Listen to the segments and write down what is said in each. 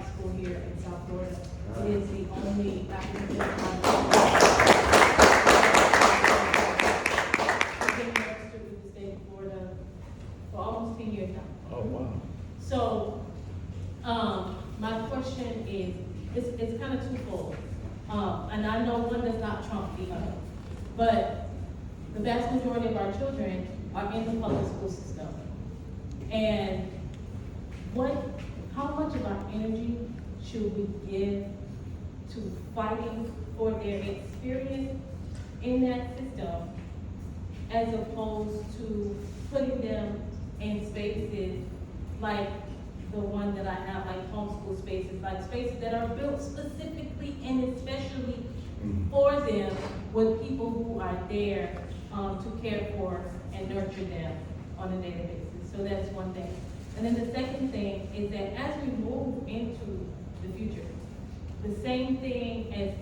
school here in South Florida. It is the only African American registered with the state of Florida for almost 10 years now. Oh, wow. So, my question is, it's kind of twofold. And I know one does not trump the other, but the vast majority of our children are in the public school system. And how much of our energy should we give to fighting for their experience in that system, as opposed to putting them in spaces like the one that I have, like homeschool spaces, like spaces that are built specifically and especially for them, with people who are there to care for and nurture them on a daily basis. So that's one thing. And then the second thing is that as we move into the future, the same thing as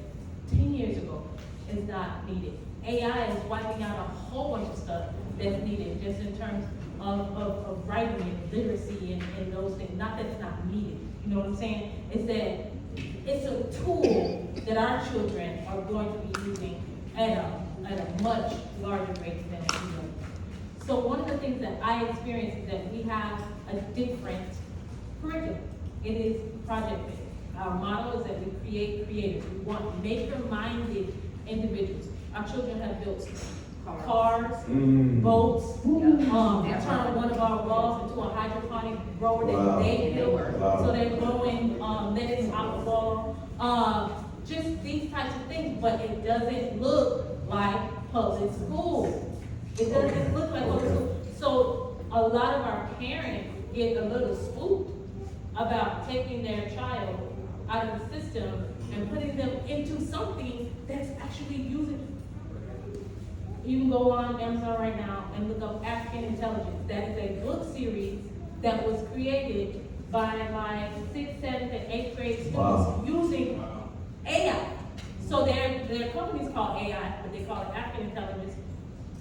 10 years ago is not needed. AI is wiping out a whole bunch of stuff that's needed, just in terms of writing and literacy and those things. Not that it's not needed, you know what I'm saying? It's that it's a tool that our children are going to be using at a much larger rate than we do. So one of the things that I experience is that we have a different curriculum. It is project-based. Our motto is that we create creators. We want maker-minded individuals. Our children have built cars, boats, turned one of our wells into a hydroponic grower that they built. So they're growing lettuce, aquafaba, just these types of things, but it doesn't look like public school. It doesn't look like public school. So a lot of our parents get a little spooked about taking their child out of the system and putting them into something that's actually using. You can go on Amazon right now and look up African Intelligence. That is a book series that was created by like 6th, 7th, and 8th grade students using AI. So their company's called AI, but they call it African Intelligence.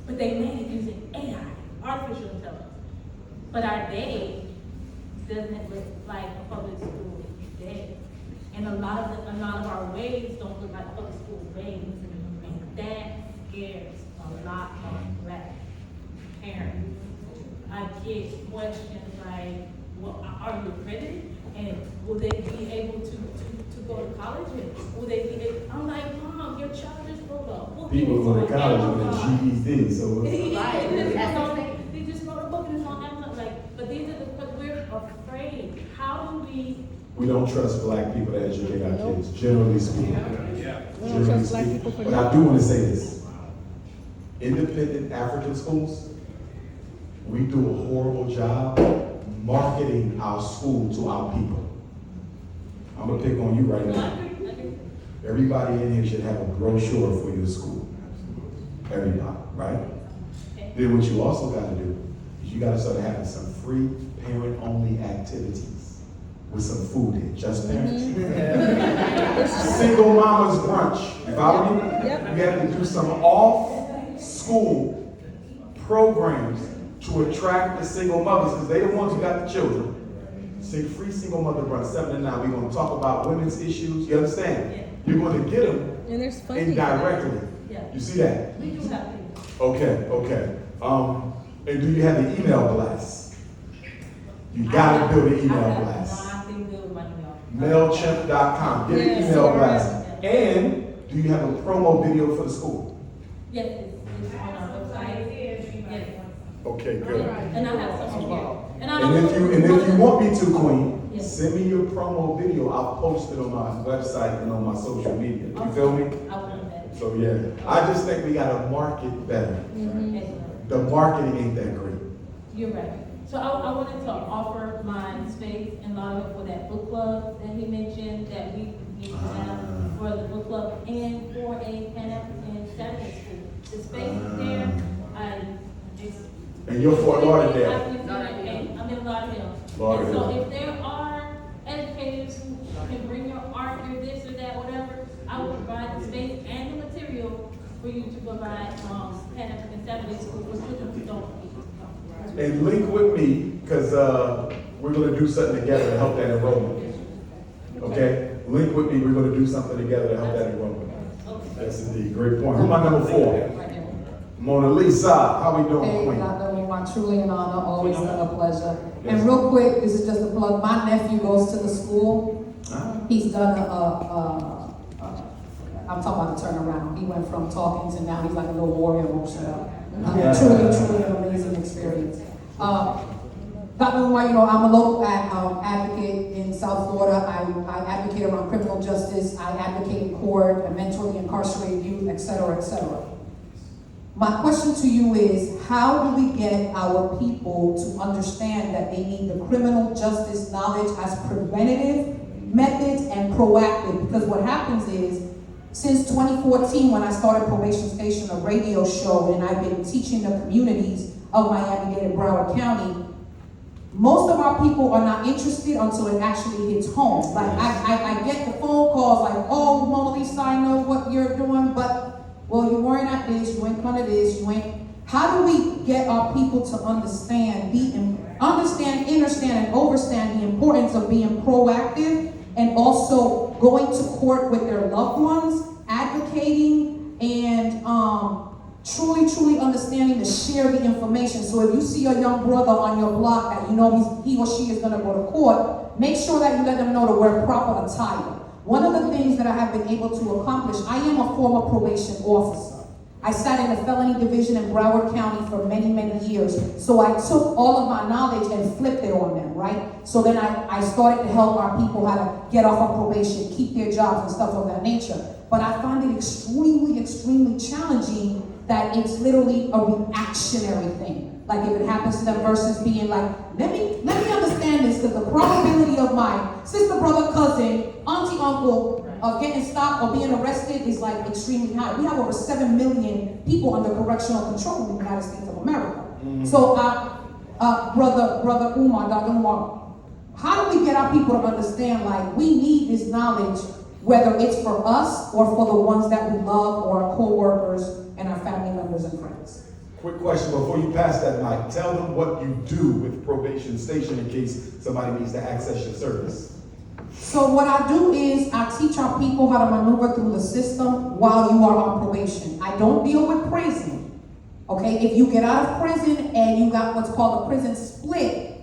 But they made it using AI, artificial intelligence. But our day doesn't look like a public school day. And a lot of our ways don't look like public school ways. And that scares a lot of Black parents. I get questions like, well, are you accredited? And will they be able to go to college? And will they be able, I'm like, Mom, your child just wrote a book. People go to college with GED, so They just wrote a book and it's on Amazon. Like, but these are but we're afraid. How do we? we don't trust Black people to educate our kids, generally speaking. We don't trust Black people for But I do want to say this. Independent African schools, we do a horrible job marketing our school to our people. I'm gonna pick on you right now. Everybody in here should have a brochure for your school. Everybody, right? Then what you also gotta do is you gotta start having some free parent-only activities with some food in, just parents. Single mama's brunch. You follow me? Yep. You have to do some off-school programs to attract the single mothers, because they're the ones who got the children. Free single mother brunch, 7 to 9. We're going to talk about women's issues. You understand? Yeah. You're going to get them And there's funding. indirectly. Yeah. You see that? We do have things. Okay. And do you have the email blast? You got to build an email blast. Nothing to do with my email. Mailchimp.com. Get an Yes. email blast. And do you have a promo video for the school? Yes, it's on our website. Yes. Okay, good. And I have some here. And if you want me to, Queen, Yes. send me your promo video. I'll post it on my website and on my social media. You feel me? I want that. So yeah, I just think we gotta market better. Excellent. The marketing ain't that great. You're right. So I wanted to offer my space and lobby for that book club that he mentioned, that we need to have for the book club and for a Pan-African Saturday school. The space is there. And you're Fort Lauderdale. I'm in Lauderdale. Lauderdale. And so if there are educators who can bring your art, your this or that, whatever, I will provide the space and the material for you to provide Pan-African Saturday school for children who don't need it. And link with me, because we're gonna do something together to help that enrollment. okay? Link with me, we're gonna do something together to help that enrollment. Okay. Yes, indeed, great point. Who's my number 4? Mona Lisa, how we doing, Hey, Queen? Dr. Umar, truly an honor, always a pleasure. And real quick, this is just a plug. My nephew goes to the school. He's done I'm talking about a turnaround. He went from talking to now he's like a little warrior emotional. Truly an amazing experience. Dr. Umar, I'm a local advocate in South Florida. I advocate around criminal justice. I advocate in court, I mentor the incarcerated youth, et cetera, et cetera. My question to you is, how do we get our people to understand that they need the criminal justice knowledge as preventative methods and proactive? Because what happens is, since 2014, when I started Probation Station, a radio show, and I've been teaching the communities of Miami-Dade and Broward County, most of our people are not interested until it actually hits home. Like, I get the phone calls like, oh, Mona Lisa, I know what you're doing, but well, you weren't at this, you ain't come to this, you ain't. How do we get our people to understand, understand, and overstand the importance of being proactive and also going to court with their loved ones, advocating, and truly understanding to share the information. So if you see a young brother on your block that you know he or she is going to go to court, make sure that you let them know to wear proper attire. One of the things that I have been able to accomplish, I am a former probation officer. I sat in the felony division in Broward County for many, many years. So I took all of my knowledge and flipped it on them, right? So then I started to help our people how to get off of probation, keep their jobs and stuff of that nature. But I find it extremely challenging that it's literally a reactionary thing. Like if it happens to them versus being like, let me understand this, because the probability of my sister, brother, cousin, auntie, uncle of getting stopped or being arrested is like extremely high. We have over 7 million people under correctional control in the United States of America. Mm-hmm. So, brother Umar, Dr. Umar, how do we get our people to understand like we need this knowledge, whether it's for us or for the ones that we love or our co-workers and our family members and friends? Quick question before you pass that mic. Tell them what you do with Probation Station in case somebody needs to access your service. So what I do is I teach our people how to maneuver through the system while you are on probation. I don't deal with prison. Okay, if you get out of prison and you got what's called a prison split,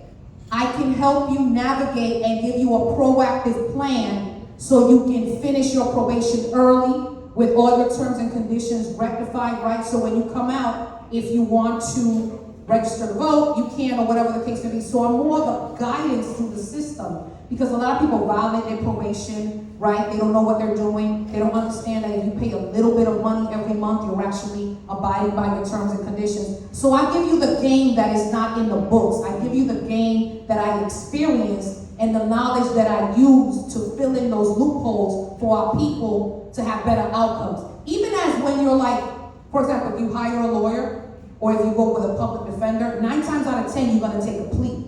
I can help you navigate and give you a proactive plan so you can finish your probation early with all your terms and conditions rectified, right? So when you come out, if you want to register to vote, you can, or whatever the case may be. So I'm more of a guidance through the system, because a lot of people violate their probation, right? They don't know what they're doing. They don't understand that if you pay a little bit of money every month, you're actually abiding by your terms and conditions. So I give you the game that is not in the books. I give you the game that I experienced and the knowledge that I use to fill in those loopholes for our people to have better outcomes. Even as when you're like, for example, if you hire a lawyer or if you go with a public defender, 9 times out of 10, you're going to take a plea.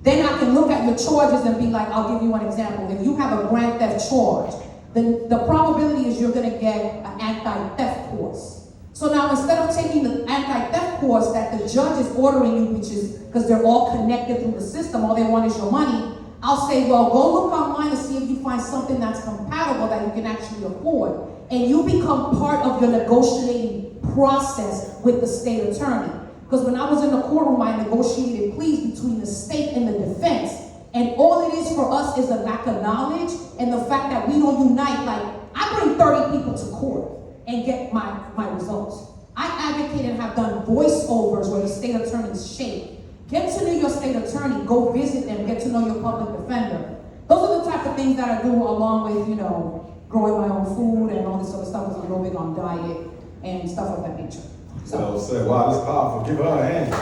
Then I can look at your charges and be like, I'll give you one example. If you have a grand theft charge, then the probability is you're going to get an anti-theft course. So now instead of taking the anti-theft course that the judge is ordering you, which is because they're all connected through the system, all they want is your money, I'll say, well, go look online and see if you find something that's compatible that you can actually afford. And you become part of your negotiating process with the state attorney. Because when I was in the courtroom, I negotiated pleas between the state and the defense. And all it is for us is a lack of knowledge and the fact that we don't unite. Like, I bring 30 people to court and get my results. I advocate and have done voiceovers where the state attorneys shake. Get to know your state attorney, go visit them, get to know your public defender. Those are the type of things that I do along with, growing my own food and all this other stuff, because I'm real big on diet and stuff of that nature. So say, wow, that's powerful. Give her a hand.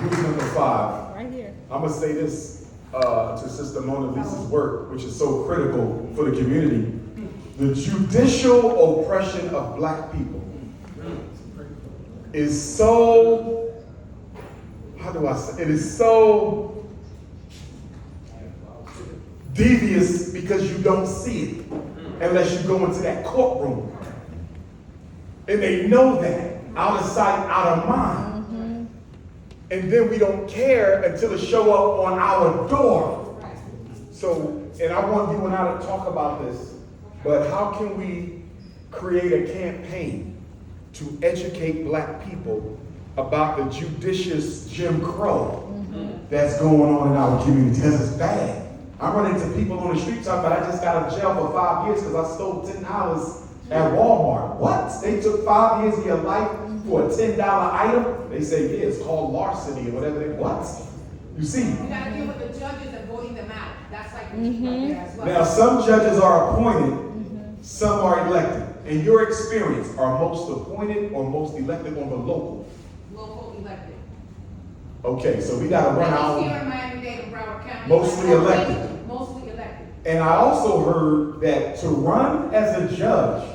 Who's number 5? Right here. I'm gonna say this to Sister Mona Lisa's work, which is so critical for the community. The judicial oppression of Black people is so, how do I say, it is so devious because you don't see it unless you go into that courtroom. And they know that, out of sight, out of mind. and then we don't care until it show up on our door. So, and I want you and I to talk about this, but how can we create a campaign to educate black people about the judicious Jim Crow that's going on in our community? Because it's bad. I'm running into people on the street talking about, I just got out of jail for 5 years because I stole $10 at Walmart. What? They took 5 years of your life for a $10 item? They say, yeah, it's called larceny or whatever they, what? You see? You gotta deal with the judges and voting them out. That's like the key right there as well. Now, some judges are appointed, some are elected. In your experience, are most appointed or most elected on the local? Local elected. Okay, so we gotta run At least our, here in Miami-Dade, Broward County. Mostly elected. Mostly elected. and I also heard that to run as a judge,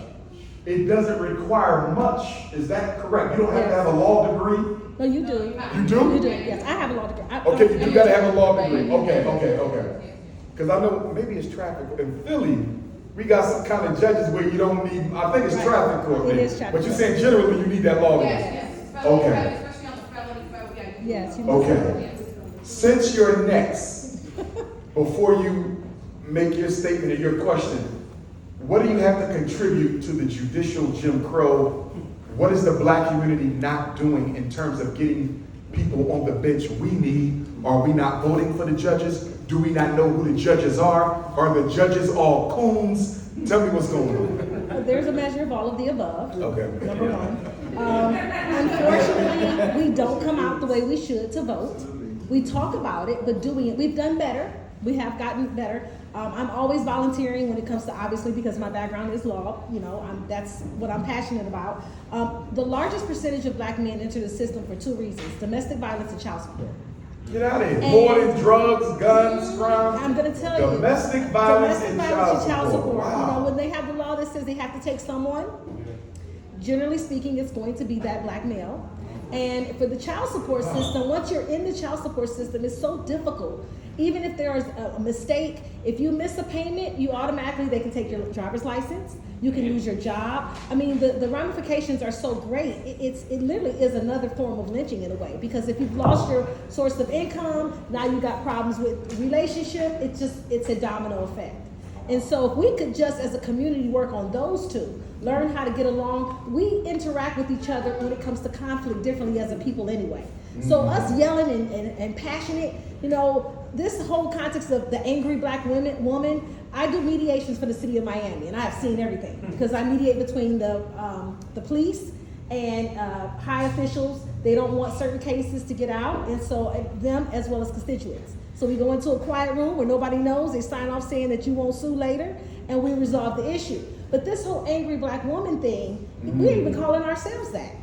it doesn't require much. Is that correct? You don't have to have a law degree? No, you do. You do? You do, yes. I have a law degree. Okay, you gotta have a law degree. Okay. Because I know maybe it's traffic. In Philly, we got some kind of judges where you don't need, I think it's Right. traffic court. It maybe. is traffic But you're court. saying generally you need that law degree? Yes. Okay. Especially on the felony, yeah. Yes, you must. Okay. Since you're next, before you make your statement or your question, what do you have to contribute to the judicial Jim Crow? What is the black community not doing in terms of getting people on the bench we need? Are we not voting for the judges? Do we not know who the judges are? Are the judges all coons? Tell me what's going on. There's a measure of all of the above. Okay. Number one. Unfortunately, we don't come out the way we should to vote. We talk about it, but doing it, we've done better. We have gotten better. I'm always volunteering when it comes to, obviously, because my background is law, that's what I'm passionate about. The largest percentage of black men enter the system for two reasons: domestic violence and child support. Get out of here. And- More than drugs, guns, crimes. I'm gonna tell you. Domestic violence and child support. Wow. When they have the law that says they have to take someone, generally speaking, it's going to be that black male. And for the child support system, once you're in the child support system, it's so difficult. Even if there is a mistake, if you miss a payment, you automatically, they can take your driver's license, you can lose your job. I mean, the ramifications are so great. It literally is another form of lynching in a way, because if you've lost your source of income, now you got problems with relationship, it's a domino effect. And so if we could just as a community work on those two, learn how to get along, we interact with each other when it comes to conflict differently as a people anyway. So us yelling and passionate, this whole context of the angry black woman, I do mediations for the city of Miami, and I have seen everything because I mediate between the police and high officials. They don't want certain cases to get out, and so them as well as constituents. So we go into a quiet room where nobody knows. They sign off saying that you won't sue later, and we resolve the issue. But this whole angry black woman thing, we ain't even calling ourselves that,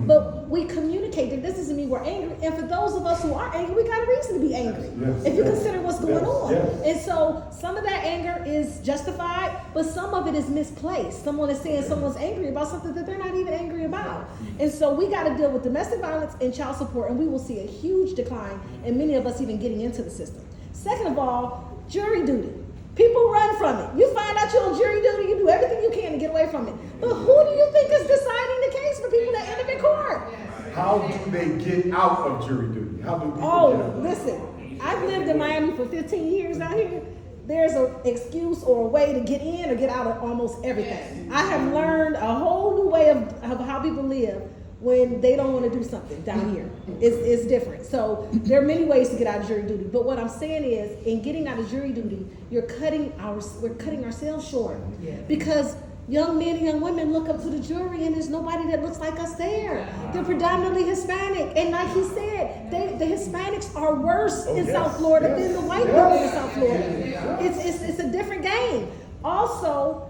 But we communicate that this doesn't mean we're angry. And for those of us who are angry, we got a reason to be angry. Yes, if you yes, consider what's going on. yes. And so some of that anger is justified, but some of it is misplaced. Someone is saying someone's angry about something that they're not even angry about. And so we got to deal with domestic violence and child support, and we will see a huge decline in many of us even getting into the system. Second of all, jury duty. People run from it. You find out you're on jury duty, you do everything you can to get away from it. But who do you think is deciding the case for people that end up in court? How do they get out of jury duty? How do people get out? Listen, I've lived in Miami for 15 years out here. There's an excuse or a way to get in or get out of almost everything. I have learned a whole new way of how people live when they don't want to do something down here. It's different. So there are many ways to get out of jury duty. But what I'm saying is, in getting out of jury duty, we're cutting ourselves short. Because young men and young women look up to the jury and there's nobody that looks like us there. They're predominantly Hispanic. And like he said, the Hispanics are worse in South Florida than the white people in South Florida. It's a different game. Also,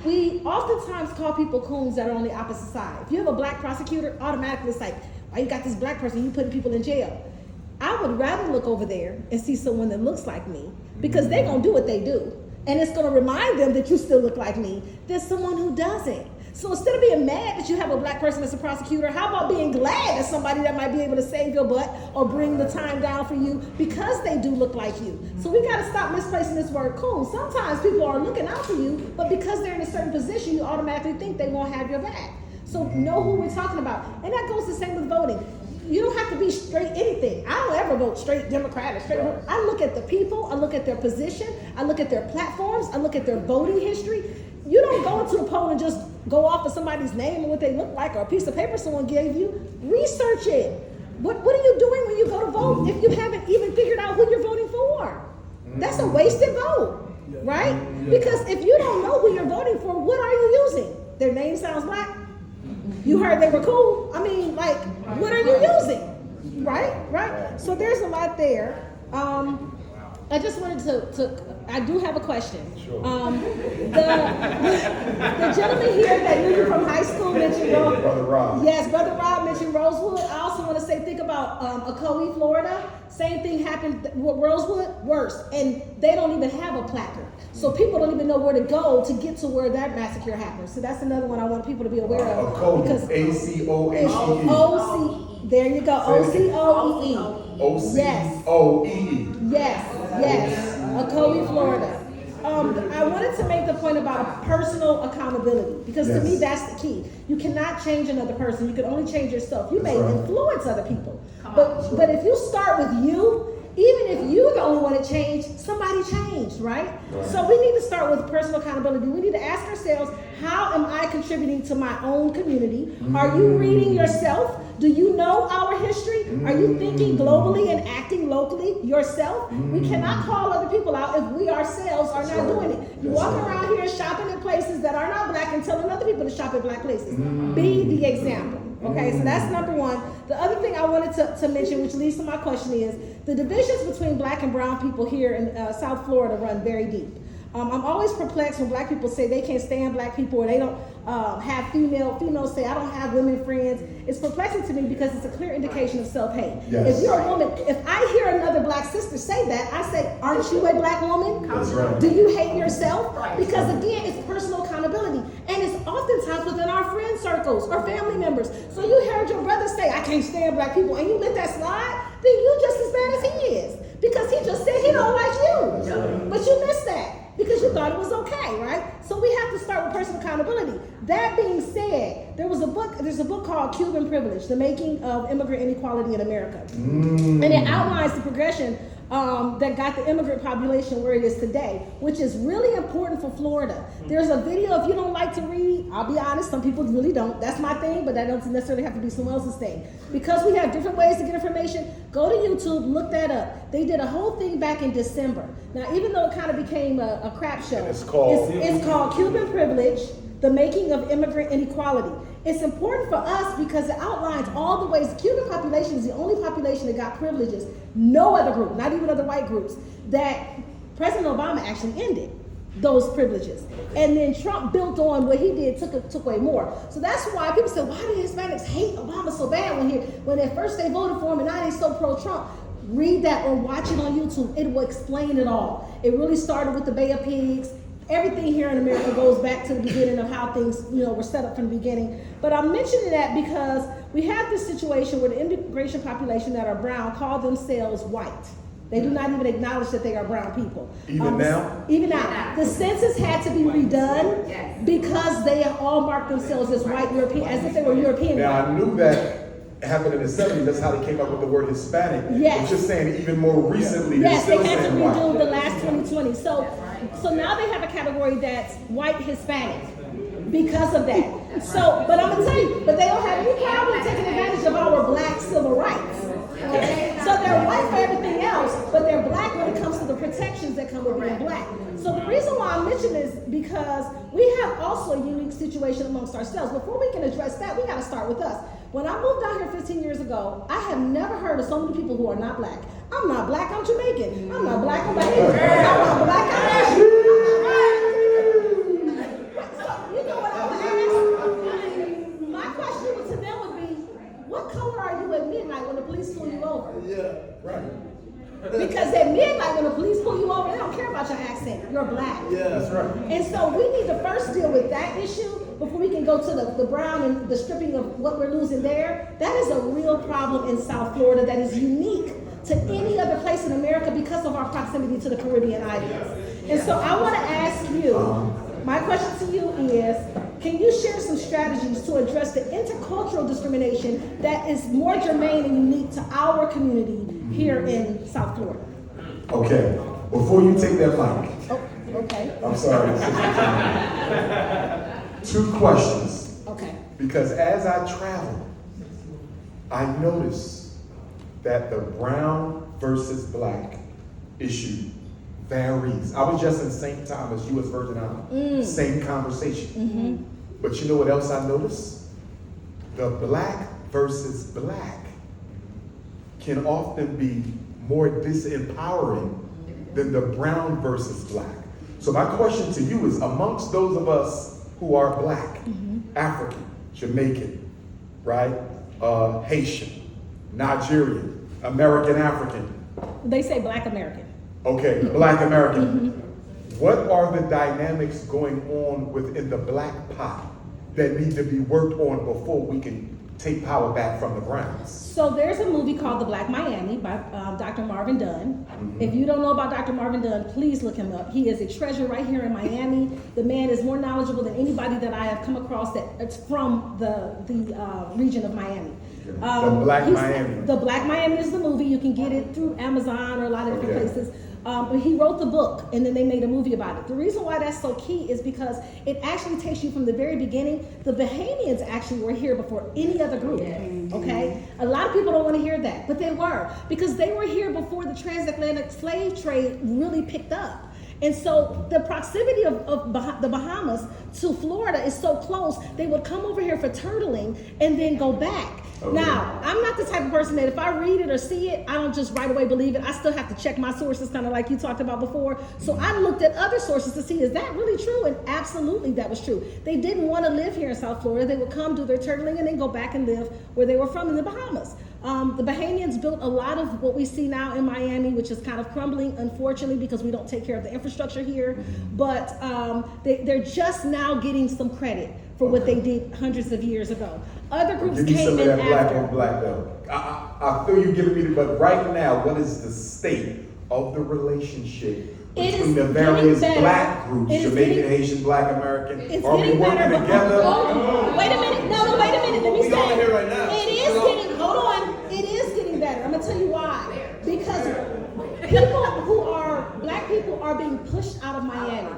we oftentimes call people coons that are on the opposite side. If you have a black prosecutor, automatically it's like, why you got this black person, you putting people in jail? I would rather look over there and see someone that looks like me, because they're gonna do what they do. And it's gonna remind them that you still look like me, than someone who doesn't. So instead of being mad that you have a black person as a prosecutor, how about being glad that somebody that might be able to save your butt or bring the time down for you because they do look like you? So we gotta stop misplacing this word coon. Sometimes people are looking out for you, but because they're in a certain position, you automatically think they won't have your back. So know who we're talking about. And that goes the same with voting. you don't have to be straight anything. I don't ever vote straight Democrat or straight. I look at the people, I look at their position, I look at their platforms, I look at their voting history. You don't go into a poll and just go off of somebody's name and what they look like or a piece of paper someone gave you. Research it. What are you doing when you go to vote if you haven't even figured out who you're voting for? That's a wasted vote, right? Because if you don't know who you're voting for, what are you using? Their name sounds black. You heard they were cool. I mean, like, what are you using? Right? So there's a lot there. I just wanted to I do have a question. Sure. The gentleman here that knew you from high school mentioned Brother Rob. Yes, Brother Rob mentioned Rosewood. I also want to say, think about Ocoee, Florida. Same thing happened with Rosewood, worse. And they don't even have a placard. So people don't even know where to go to get to where that massacre happened. So that's another one I want people to be aware of. Ocoee, Because A-C-O-H-E-E. O-C, there you go, O-C-O-E-E. O-C-O-E-E. Yes, Ocoee, Florida. I wanted to make the point about personal accountability because to me that's the key. You cannot change another person. You can only change yourself. You may influence other people, but if you start with you, even if you're the only one to change, somebody changed, right? So we need to start with personal accountability. We need to ask ourselves, how am I contributing to my own community? Are you reading yourself? Do you know our history? Are you thinking globally and acting locally yourself? We cannot call other people out if we ourselves are not doing it. You walk around here shopping at places that are not black and telling other people to shop at black places. Be the example. Okay, so that's number one. The other thing I wanted to mention, which leads to my question, is the divisions between black and brown people here in South Florida run very deep. I'm always perplexed when black people say they can't stand black people or they don't have females say I don't have women friends. It's perplexing to me because it's a clear indication of self-hate. Yes. If you're a woman, if I hear another black sister say that, I say, aren't you a black woman? That's right. Do you hate yourself? Because again, it's personal accountability. And it's oftentimes within our friend circles or family members. So you heard your brother say, I can't stand black people, and you let that slide, then you just as bad as he is. Because he just said he don't like you. But you missed that. Because you thought it was okay, right? So we have to start with personal accountability. That being said, there's a book called Cuban Privilege, The Making of Immigrant Inequality in America. And it outlines the progression that got the immigrant population where it is today, which is really important for Florida. There's a video, if you don't like to read, I'll be honest, some people really don't. That's my thing, but that doesn't necessarily have to be someone else's thing. Because we have different ways to get information, go to YouTube, look that up. They did a whole thing back in December. Now, even though it kind of became a crap show, It's called Cuban Privilege, The Making of Immigrant Inequality. It's important for us because it outlines all the ways the Cuban population is the only population that got privileges, no other group, not even other white groups, that President Obama actually ended those privileges. And then Trump built on what he did, took away more. So that's why people say, why do Hispanics hate Obama so bad when at first they voted for him and now they're so pro-Trump? Read that or watch it on YouTube. It will explain it all. It really started with the Bay of Pigs. Everything here in America goes back to the beginning of how things, were set up from the beginning. But I'm mentioning that because we have this situation where the immigration population that are brown call themselves white. They do not even acknowledge that they are brown people. Even now? Even now. The census had to be redone because they all marked themselves as white European, as if they were European. Now, I knew that happened in the 70s. That's how they came up with the word Hispanic. Yes. It's just saying even more recently, they're Yes, still they had to saying redo white. the last 2020. So now they have a category that's white Hispanic because of that. So, but I'm gonna tell you, but they don't have any problem taking advantage of our black civil rights. Okay? So they're white for everything else, but they're black when it comes to the protections that come with being black. So the reason why I mention this because we have also a unique situation amongst ourselves. Before we can address that, we gotta start with us. When I moved out here 15 years ago, I have never heard of so many people who are not black. I'm not black, I'm Jamaican. I'm not black, I'm Bahamian. I'm not black, I'm Asian. So, you know what I would ask? My question to them would be, what color are you at midnight when the police pull you over? Yeah, right. Because at midnight when the police pull you over, they don't care about your accent. You're black. Yeah, that's right. And so we need to first deal with that issue before we can go to the brown and the stripping of what we're losing there. That is a real problem in South Florida that is unique to any other place in America because of our proximity to the Caribbean islands. And so I want to ask you, my question to you is, Can you share some strategies to address the intercultural discrimination that is more germane and unique to our community here in South Florida? Okay, before you take that mic, Oh, okay, I'm sorry. 2 questions. okay. Because as I travel, I notice that the brown versus black issue varies. I was just in St. Thomas, U.S. Virgin Islands, same conversation. But you know what else I noticed? The black versus black can often be more disempowering than the brown versus black. So my question to you is, amongst those of us who are black, African, Jamaican, right, Haitian, Nigerian, American African, They say Black American. okay, black American, what are the dynamics going on within the black pot that need to be worked on before we can take power back from the browns? So there's a movie called The Black Miami by Dr. Marvin Dunn. If you don't know about Dr. Marvin Dunn, please look him up. He is a treasure right here in Miami. The man is more knowledgeable than anybody that I have come across that's from the region of Miami. The Black Miami. The Black Miami is the movie. You can get it through Amazon or a lot of different places. But he wrote the book and then they made a movie about it. The reason why that's so key is because it actually takes you from the very beginning. The Bahamians actually were here before any other group, okay? A lot of people don't want to hear that, but they were, because they were here before the transatlantic slave trade really picked up. And so the proximity of the Bahamas to Florida is so close, they would come over here for turtling and then go back. Okay. Now, I'm not the type of person that if I read it or see it, I don't just right away believe it. I still have to check my sources, kind of like you talked about before. So I looked at other sources to see, is that really true? And absolutely that was true. They didn't want to live here in South Florida. They would come do their turtling and then go back and live where they were from in the Bahamas. The Bahamians built a lot of what we see now in Miami, which is kind of crumbling, unfortunately, because we don't take care of the infrastructure here. But they're just now getting some credit for what they did hundreds of years ago. Other groups Give me came some of in that black after. on black though. I feel you giving me the, but right now, what is the state of the relationship It between is the various getting better. black groups, It is Jamaican, getting- Haitian, Black American? It's Are we getting working better. together? Oh, wait a minute. No, wait a minute. Let me We say. on here right now. It is getting, hold on. It is getting better. I'm going to tell you why. Because black people are being pushed out of Miami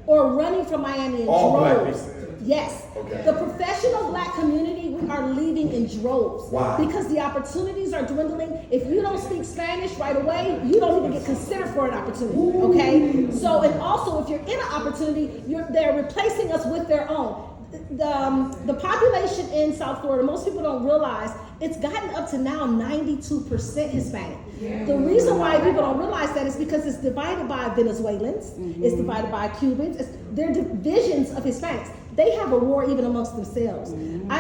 or running from Miami in All black droves. people. Yes. Okay. The professional black community, we are leaving in droves. Why? Because the opportunities are dwindling. If you don't speak Spanish right away, you don't even get considered for an opportunity. Okay? So, and also if you're in an opportunity, they're replacing us with their own. The population in South Florida, most people don't realize, it's gotten up to now 92% Hispanic. The reason why people don't realize that is because it's divided by Venezuelans, it's divided by Cubans, they're divisions of Hispanics. They have a war even amongst themselves. I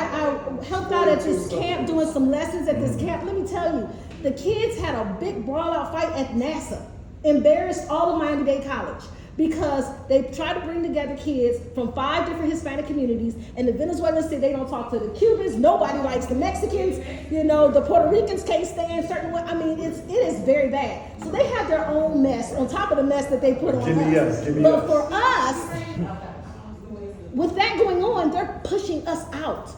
helped out at this camp doing some lessons at this camp. Let me tell you, the kids had a big brawl out fight at NASA, embarrassed all of Miami-Dade College, because they try to bring together kids from 5 different Hispanic communities, and the Venezuelans say they don't talk to the Cubans, nobody likes the Mexicans, the Puerto Ricans can't stand certain way. I mean, it is very bad. So they have their own mess on top of the mess that they put on us. But for us, with that going on, they're pushing us out.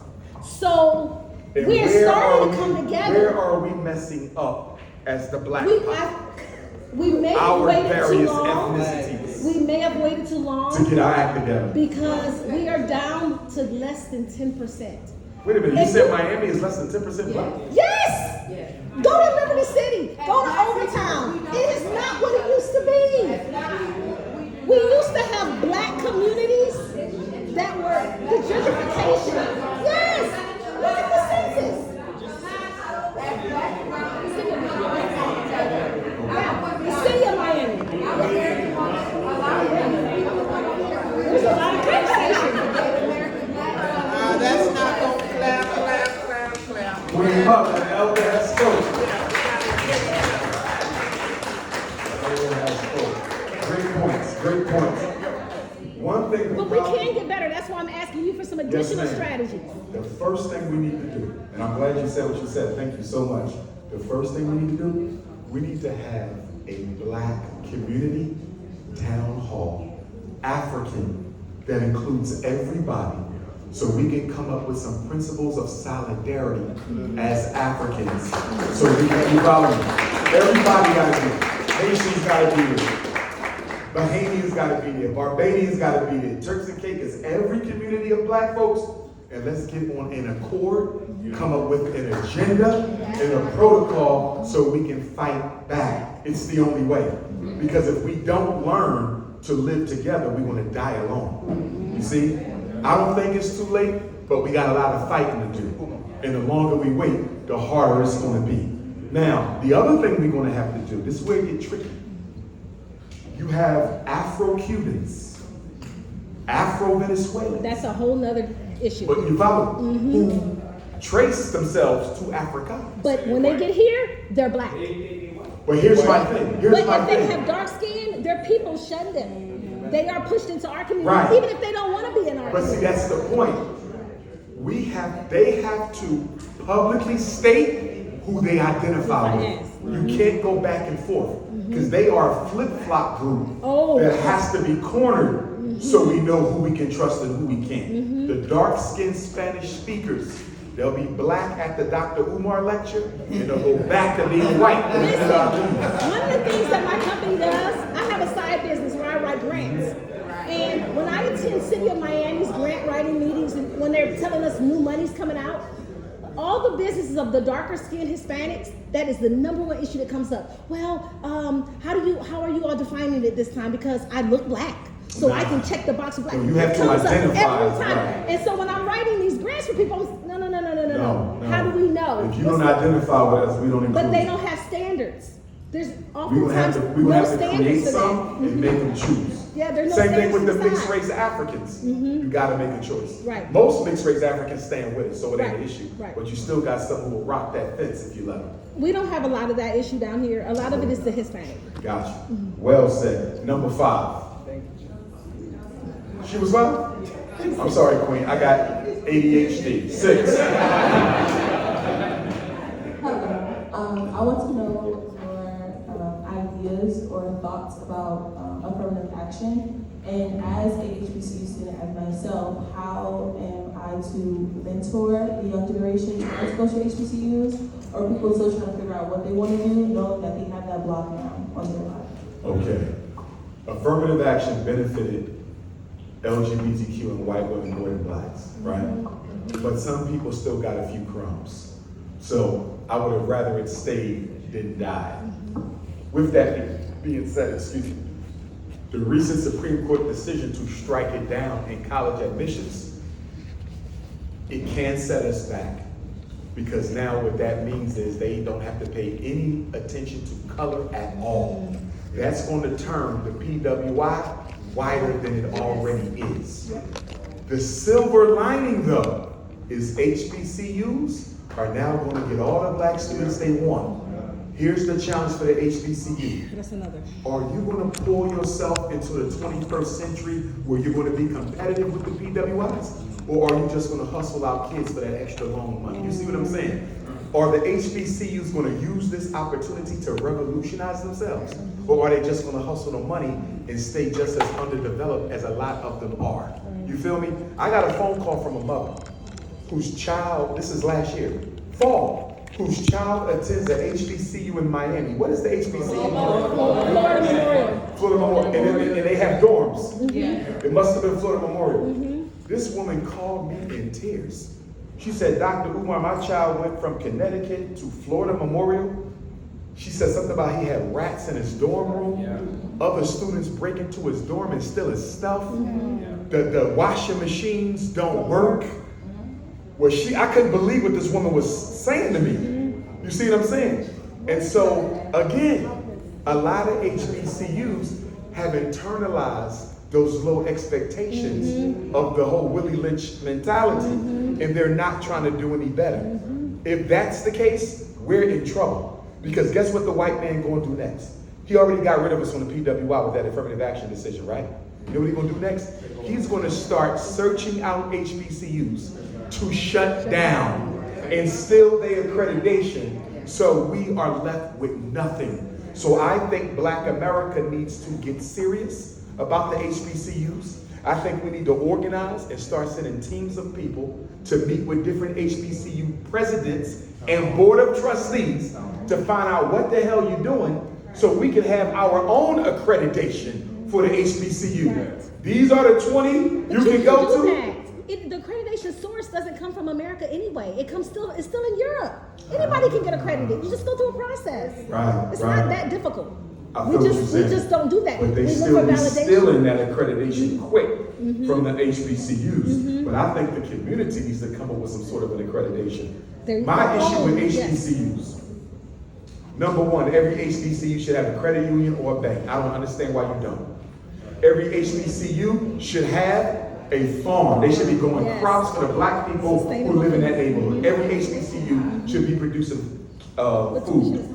So And we're where starting are to come we- together. Where are we messing up as the black pot? We may have Our waited too various long. ethnicities We may have waited too to long get our act together. because we are down to less than 10%. Wait a minute, you And said you- Miami is less than 10% black? Yes! Go to Liberty City. Go to Overtown. It is not what it used to be. We used to have black communities that were the gentrification. Yes! Look at the census. Yeah, the city of Miami. There's a lot of conversation. That's not gonna clap. Queen Mother, Elder has spoken. Elder has spoken. Great points. One thing But we can get better. That's why I'm asking you for some additional ma'am. strategies. The first thing we need to do, and I'm glad you said what you said, thank you so much. The first thing we need to do, we need to have a black community town hall, African, that includes everybody, so we can come up with some principles of solidarity as Africans. So we can evolve. Everybody got to be there. Haitians got to be there. Bahamians got to be there. Barbadians got to be there. Turks and Caicos, every community of black folks, and let's get on an accord, come up with an agenda and a protocol so we can fight back. It's the only way. Because if we don't learn to live together, we're going to die alone. You see? I don't think it's too late, but we got a lot of fighting to do. And the longer we wait, the harder it's going to be. Now, the other thing we're going to have to do, this is where it gets tricky. You have Afro-Cubans, Afro-Venezuelans. That's a whole nother issue. But you follow? Who trace themselves to Africa. But when they get here, they're black. But here's my thing. Here's But my if they thing. have dark skin, their people shun them. They are pushed into our community, Right. even if they don't want to be in our But see, community. that's the point. They have to publicly state who they identify Yes. with. You can't go back and forth because they are a flip-flop group Oh. that has to be cornered so we know who we can trust and who we can't. The dark-skinned Spanish speakers, they'll be black at the Dr. Umar lecture and they'll go back to being white. Listen, one of the things that my company does, I have a side business where I write grants. And when I attend City of Miami's grant writing meetings, and when they're telling us new money's coming out, all the businesses of the darker skinned Hispanics, that is the number one issue that comes up. Well, how are you all defining it this time? Because I look black. So I can check the box of black. So you have It to comes up identify, every time. right. And so when I'm writing these grants for people, I'm, no. No. How do we know? If you don't identify with us, we don't include But they you. don't have standards. There's We would have oftentimes to, we would no have to standards create for some that. and make them choose. Yeah, there's no Same thing standards with the to mixed decide. race Africans. You gotta make a choice. Right. Most mixed race Africans stand with it, so it ain't an Right. issue. Right. But you still got some who will rock that fence if you let them. We don't have a lot of that issue down here. A lot of it is the Hispanic. Gotcha. Well said. Number 5. She was what? I'm sorry, Queen. I got ADHD. 6. I want to know your ideas or thoughts about affirmative action. And as a HBCU student, as myself, how am I to mentor the young generation who wants to go to HBCUs, or people still trying to figure out what they want to do, knowing that they have that block now on their life? Okay. Affirmative action benefited LGBTQ and white women more than blacks, right? But some people still got a few crumbs. So I would have rather it stayed than died. With that being said, excuse me, the recent Supreme Court decision to strike it down in college admissions, it can set us back. Because now what that means is they don't have to pay any attention to color at all. That's going to turn the PWI wider than it already is. The silver lining though is HBCUs are now going to get all the black students they want. Here's the challenge for the HBCU. That's another. Are you going to pull yourself into the 21st century where you're going to be competitive with the PWIs? Or are you just going to hustle out kids for that extra loan money? You see what I'm saying? Are the HBCUs going to use this opportunity to revolutionize themselves? Or are they just going to hustle the money and stay just as underdeveloped as a lot of them are? You feel me? I got a phone call from a mother whose child, this is last year, fall, whose child attends a HBCU in Miami. What is the HBCU? Florida Memorial. Florida Memorial. And they have dorms. It must have been Florida Memorial. This woman called me in tears. She said, Dr. Umar, my child went from Connecticut to Florida Memorial. She said something about he had rats in his dorm room. Other students break into his dorm and steal his stuff. The washing machines don't work. Well, I couldn't believe what this woman was saying to me. You see what I'm saying? And so, again, a lot of HBCUs have internalized those low expectations of the whole Willie Lynch mentality, and they're not trying to do any better. If that's the case, we're in trouble. Because guess what the white man going to do next? He already got rid of us on the PWI with that affirmative action decision, right? You know what he's going to do next? He's going to start searching out HBCUs to shut down and steal their accreditation, so we are left with nothing. So I think Black America needs to get serious about the HBCUs, I think we need to organize and start sending teams of people to meet with different HBCU presidents and board of trustees to find out what the hell you're doing so we can have our own accreditation for the HBCU. These are the 20 you can go to. The accreditation source doesn't come from America anyway. It's still in Europe. Anybody can get accredited. You just go through a process. Right, It's right. not that difficult. I We feel what you're saying. just don't do that. But they We look still for be validation. stealing that accreditation quick from the HBCUs. But I think the community needs to come up with some sort of an accreditation. There you My go. issue with Yes. HBCUs, number one, every HBCU should have a credit union or a bank. I don't understand why you don't. Every HBCU should have a farm. They should be growing Yes. crops for the black people who live in that neighborhood. Every HBCU should be producing food.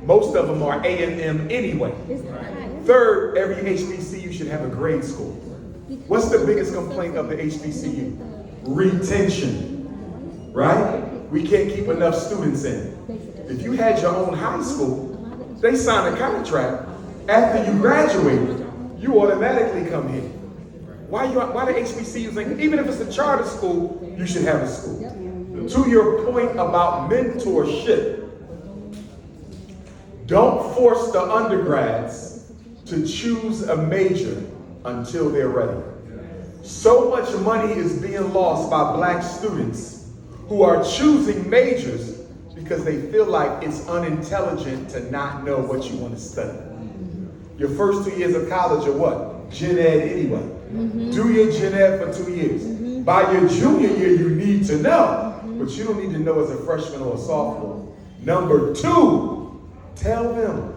Most of them are A&M anyway. Third, every HBCU should have a grade school. What's the biggest complaint of the HBCU? Retention, right? We can't keep enough students in. If you had your own high school, they sign a contract. After you graduated, you automatically come here. Why the HBCUs think, even if it's a charter school, you should have a school? To your point about mentorship, don't force the undergrads to choose a major until they're ready. So much money is being lost by black students who are choosing majors because they feel like it's unintelligent to not know what you want to study. Your first 2 years of college are what? Gen Ed anyway. Do your Gen Ed for 2 years. By your junior year, you need to know, but you don't need to know as a freshman or a sophomore. Number two, tell them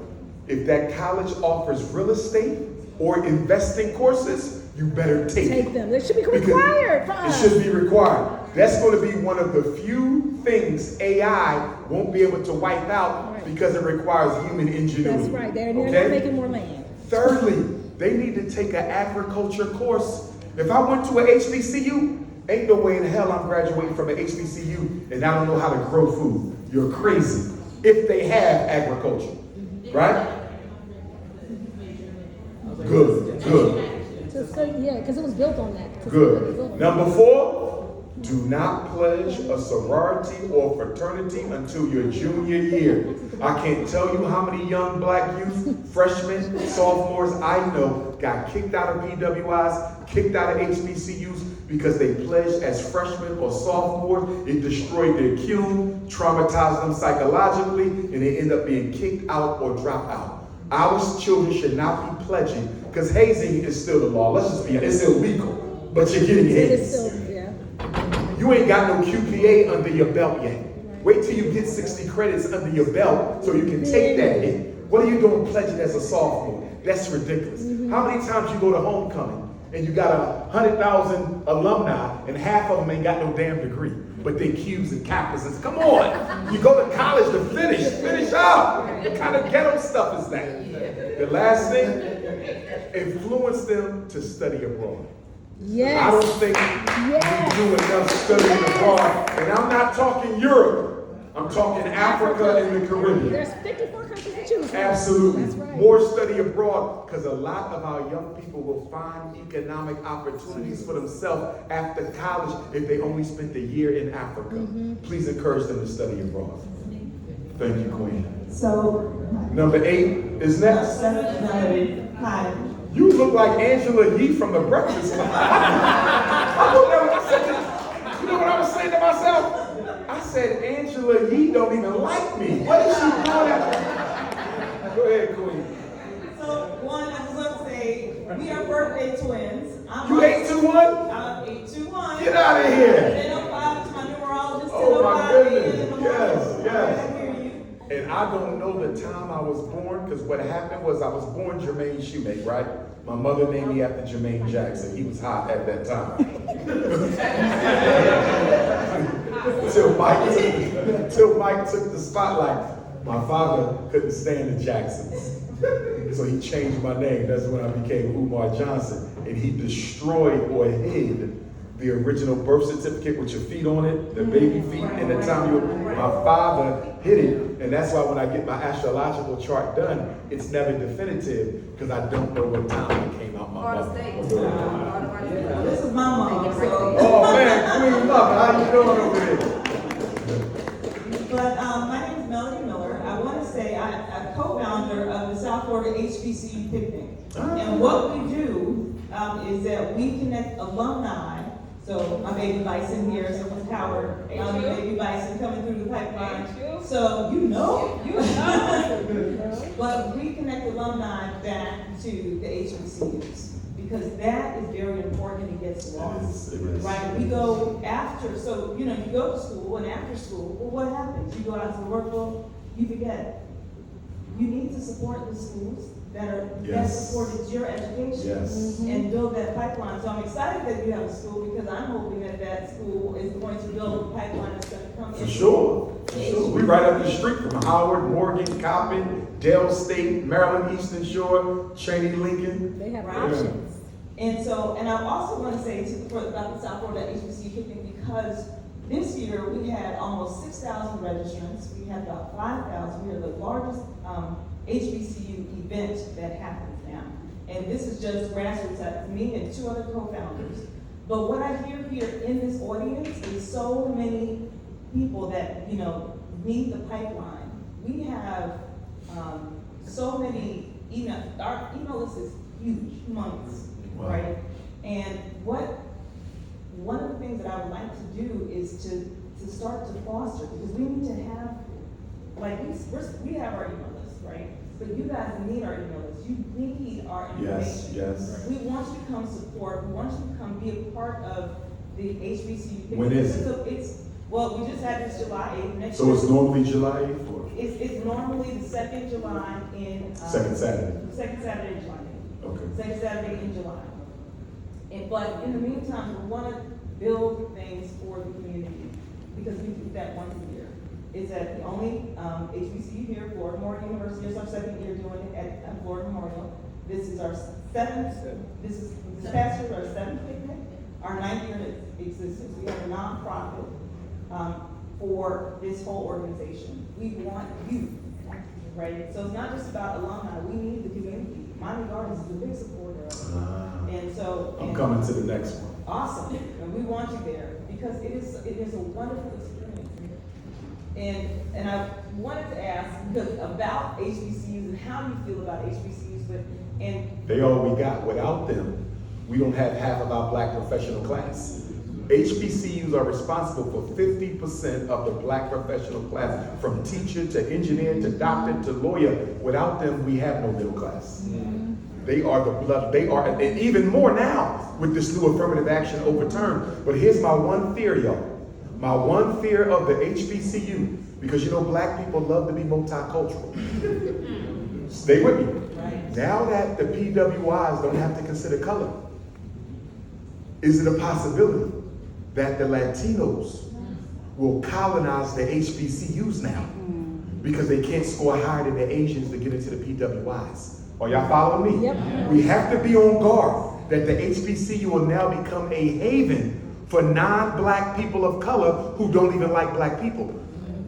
if that college offers real estate or investing courses, you better take them. It should be required for us. It should be required. That's going to be one of the few things AI won't be able to wipe out because it requires human ingenuity. That's right. They're not making more land. Thirdly, they need to take an agriculture course. If I went to an HBCU, ain't no way in hell I'm graduating from an HBCU and I don't know how to grow food. You're crazy. If they have agriculture, right? Good. Yeah, because it was built on that. Good. Number four, do not pledge a sorority or fraternity until your junior year. I can't tell you how many young black youth, freshmen, sophomores I know got kicked out of PWIs, kicked out of HBCUs because they pledged as freshmen or sophomores. It destroyed their Q, traumatized them psychologically, and they end up being kicked out or dropped out. Our children should not be pledging, because hazing is still the law. Let's just be honest, it's illegal, but you're getting hazed. You ain't got no QPA under your belt yet. Wait till you get 60 credits under your belt so you can take that hit. What are you doing pledging as a sophomore? That's ridiculous. How many times you go to homecoming and you got 100,000 alumni and half of them ain't got no damn degree, but they Qs and Kappas and come on. You go to college to finish up. What kind of ghetto stuff is that? The last thing, influence them to study abroad. Yes. I don't think we do enough studying abroad. And I'm not talking Europe. I'm talking Africa and the Caribbean. There's 54 countries to choose from. Absolutely. That's right. More study abroad, because a lot of our young people will find economic opportunities for themselves after college if they only spent a year in Africa. Please encourage them to study abroad. Thank you, Queen. So, Number 8 is next. hi. You look like Angela Yee from The Breakfast Club. You know what I was saying to myself? I said, Angela Yee don't even like me. What is she doing after? Go ahead, Queen. So, one, I just want to say, we are birthday twins. You 821? I'm 821. Get out of here. 10:05 to my numerologist. Oh my 10:05 goodness. in the morning. Yes, yes. I hear you. And I don't know the time I was born, because what happened was I was born Jermaine Shoemake, right? My mother named me after Jermaine Jackson. He was hot at that time. Till Mike took the spotlight. My father couldn't stand the Jacksons. So he changed my name. That's when I became Umar Johnson. And he destroyed or hid the original birth certificate with your feet on it, the baby feet, and the time my father hid it. And that's why when I get my astrological chart done, it's never definitive, because I don't know what time it came out my mother. is my mom, so. Oh, man, Queen Mother, how you doing over there? But my name is Melody Miller. I want to say I'm co-founder of the South Florida HBCU Picnic. And what we do is that we connect alumni. So my baby Bison here, so Ms. Howard, baby Bison coming through the pipeline. So you know. But we connect alumni back to the HBCUs because that is very important and it gets lost. It is. Right? We go after, so you know, you go to school and after school, well, what happens? You go out to the workforce, you forget. You need to support the schools that Yes. supported your education Yes. and build that pipeline. So I'm excited that you have a school because I'm hoping that that school is going to build a pipeline that's going to come For in. sure. For sure. We right up the street from Howard, Morgan, Coppin, Dale State, Maryland, Eastern Shore, Cheney, Lincoln. They have Right. options. And so, and I also want to say about the South Florida HBCU Picnic because this year we had almost 6,000 registrants. We had about 5,000. We are the largest HBCU event that happens now. And this is just grassroots, me and 2 other co-founders. But what I hear here in this audience is so many people that, you know, need the pipeline. We have so many email, our email list is huge, humongous, Wow. right? And one of the things that I would like to do is to start to foster, because we need to have, like, we have our email list, right? But you guys need our email list. You need our information. Yes. We want you to come support. We want you to come be a part of the HBCU. When is Well, we just had this July 8th. Next So year, it's normally July 8th or it's normally the second July in second Saturday? Second Saturday in July. Okay. Second Saturday in July. But in the meantime, we want to build things for the community because we do that once a year. It's at the only HBCU here, Florida Memorial University. It's our second year doing it at Florida Memorial. This is our seventh. This past year our 7th picnic. Our 9th year in existence. We have a nonprofit for this whole organization. We want you, right? So it's not just about alumni. We need the community. Miami Gardens is a big supporter of it. And so I'm coming to the next one. awesome, and we want you there because it is a wonderful experience. And I wanted to ask because about HBCUs and how you feel about HBCUs, and They all we got. Without them, we don't have half of our black professional class. HBCUs are responsible for 50% of the black professional class, from teacher to engineer to doctor to lawyer. Without them, we have no middle class. They are the blood, they are, and even more now with this new affirmative action overturned. But here's my one fear, y'all. My one fear of the HBCU, because you know black people love to be multicultural. Stay with me. right, Now that the PWIs don't have to consider color, is it a possibility that the Latinos will colonize the HBCUs now because they can't score higher than the Asians to get into the PWIs? Are y'all following me? Yep. We have to be on guard that the HBCU will now become a haven for non-black people of color who don't even like black people.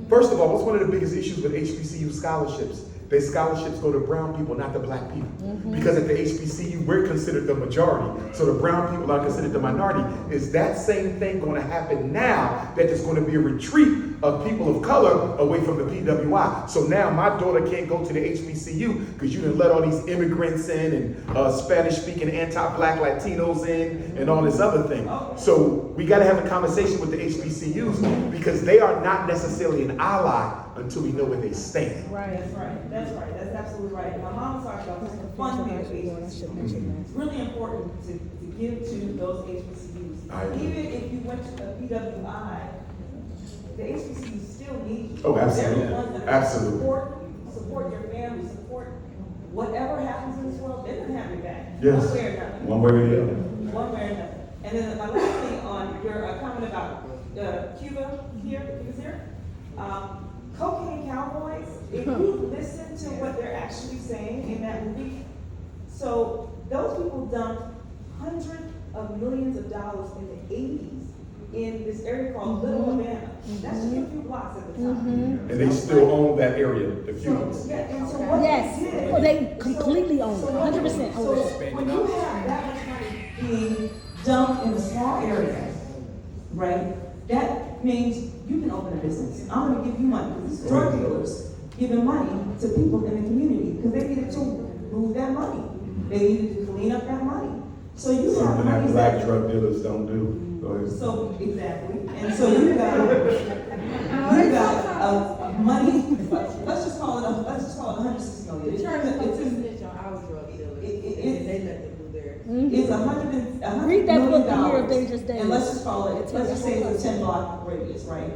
First of all, what's one of the biggest issues with HBCU scholarships? Their scholarships go to brown people, not to black people. Because at the HBCU, we're considered the majority. So the brown people are considered the minority. Is that same thing going to happen now that there's going to be a retreat of people of color away from the PWI? So now my daughter can't go to the HBCU because you done let all these immigrants in and Spanish-speaking anti-black Latinos in and all this other thing. So we got to have a conversation with the HBCUs because they are not necessarily an ally until we know where they stand. Right. that's right, that's absolutely right. My mom talked about this funding of HBCUs. It's really important to give to those HBCUs. I agree. Even if you went to a PWI, the HBCUs still need you. Oh, absolutely. They're the ones that Absolutely. support your family, support whatever happens in this world, they're gonna have your back. Yes. One way or another. One way or the other. One way or another. And then my last thing on your comment about Cuba here, Cocaine Cowboys, if you listen to what they're actually saying in that movie, so those people dumped hundreds of millions of dollars in the 80s in this area called Little Havana. That's just a few blocks at the time. And they still own that area, the So, Cubans. yeah, and so what Yes. they did. Well, they completely own it, so 100% So own it. when you have that much money being dumped in a small area, right? That means you can open a business. I'm gonna give you money, because these drug dealers giving money to people in the community, because they needed to move that money. They needed to clean up that money. So you have Something money that black drug dealers don't do. Go ahead. So, exactly, and so you got money, let's just call it $160 million. It's $100 Read that book, The Year of million, Dangerous Days. and let's just call it, let's just say it's a 10-block radius, right?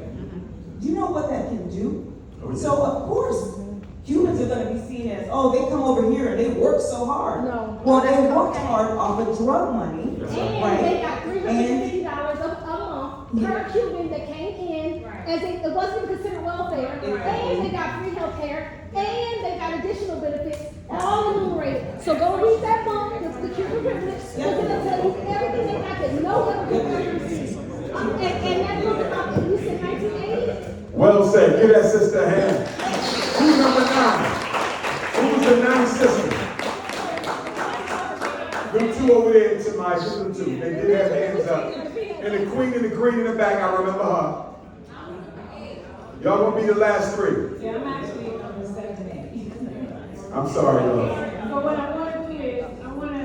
Do you know what that can do? Oh, yeah. So of course, Cubans are gonna be seen as, oh, they come over here and they work so hard. No. Well, they worked hard off of drug money, And right? they got $350 a month per Cuban that came in, as it wasn't even considered welfare, and they got free health care, and they got additional benefits, all enumerated. So go read that book, the Cuban privilege, because it'll tell you everything they got that no other people ever received. And that book about, you said 1980? Well said. Give that sister a hand. Who's number 9? Who's the 9th sister? Them two over there to my, them two. They did have hands up. And the queen in the green in the back, I remember her. Y'all gonna be the last 3. Yeah, I'm actually on the 7 I'm sorry, y'all. But what I want to do is, I want to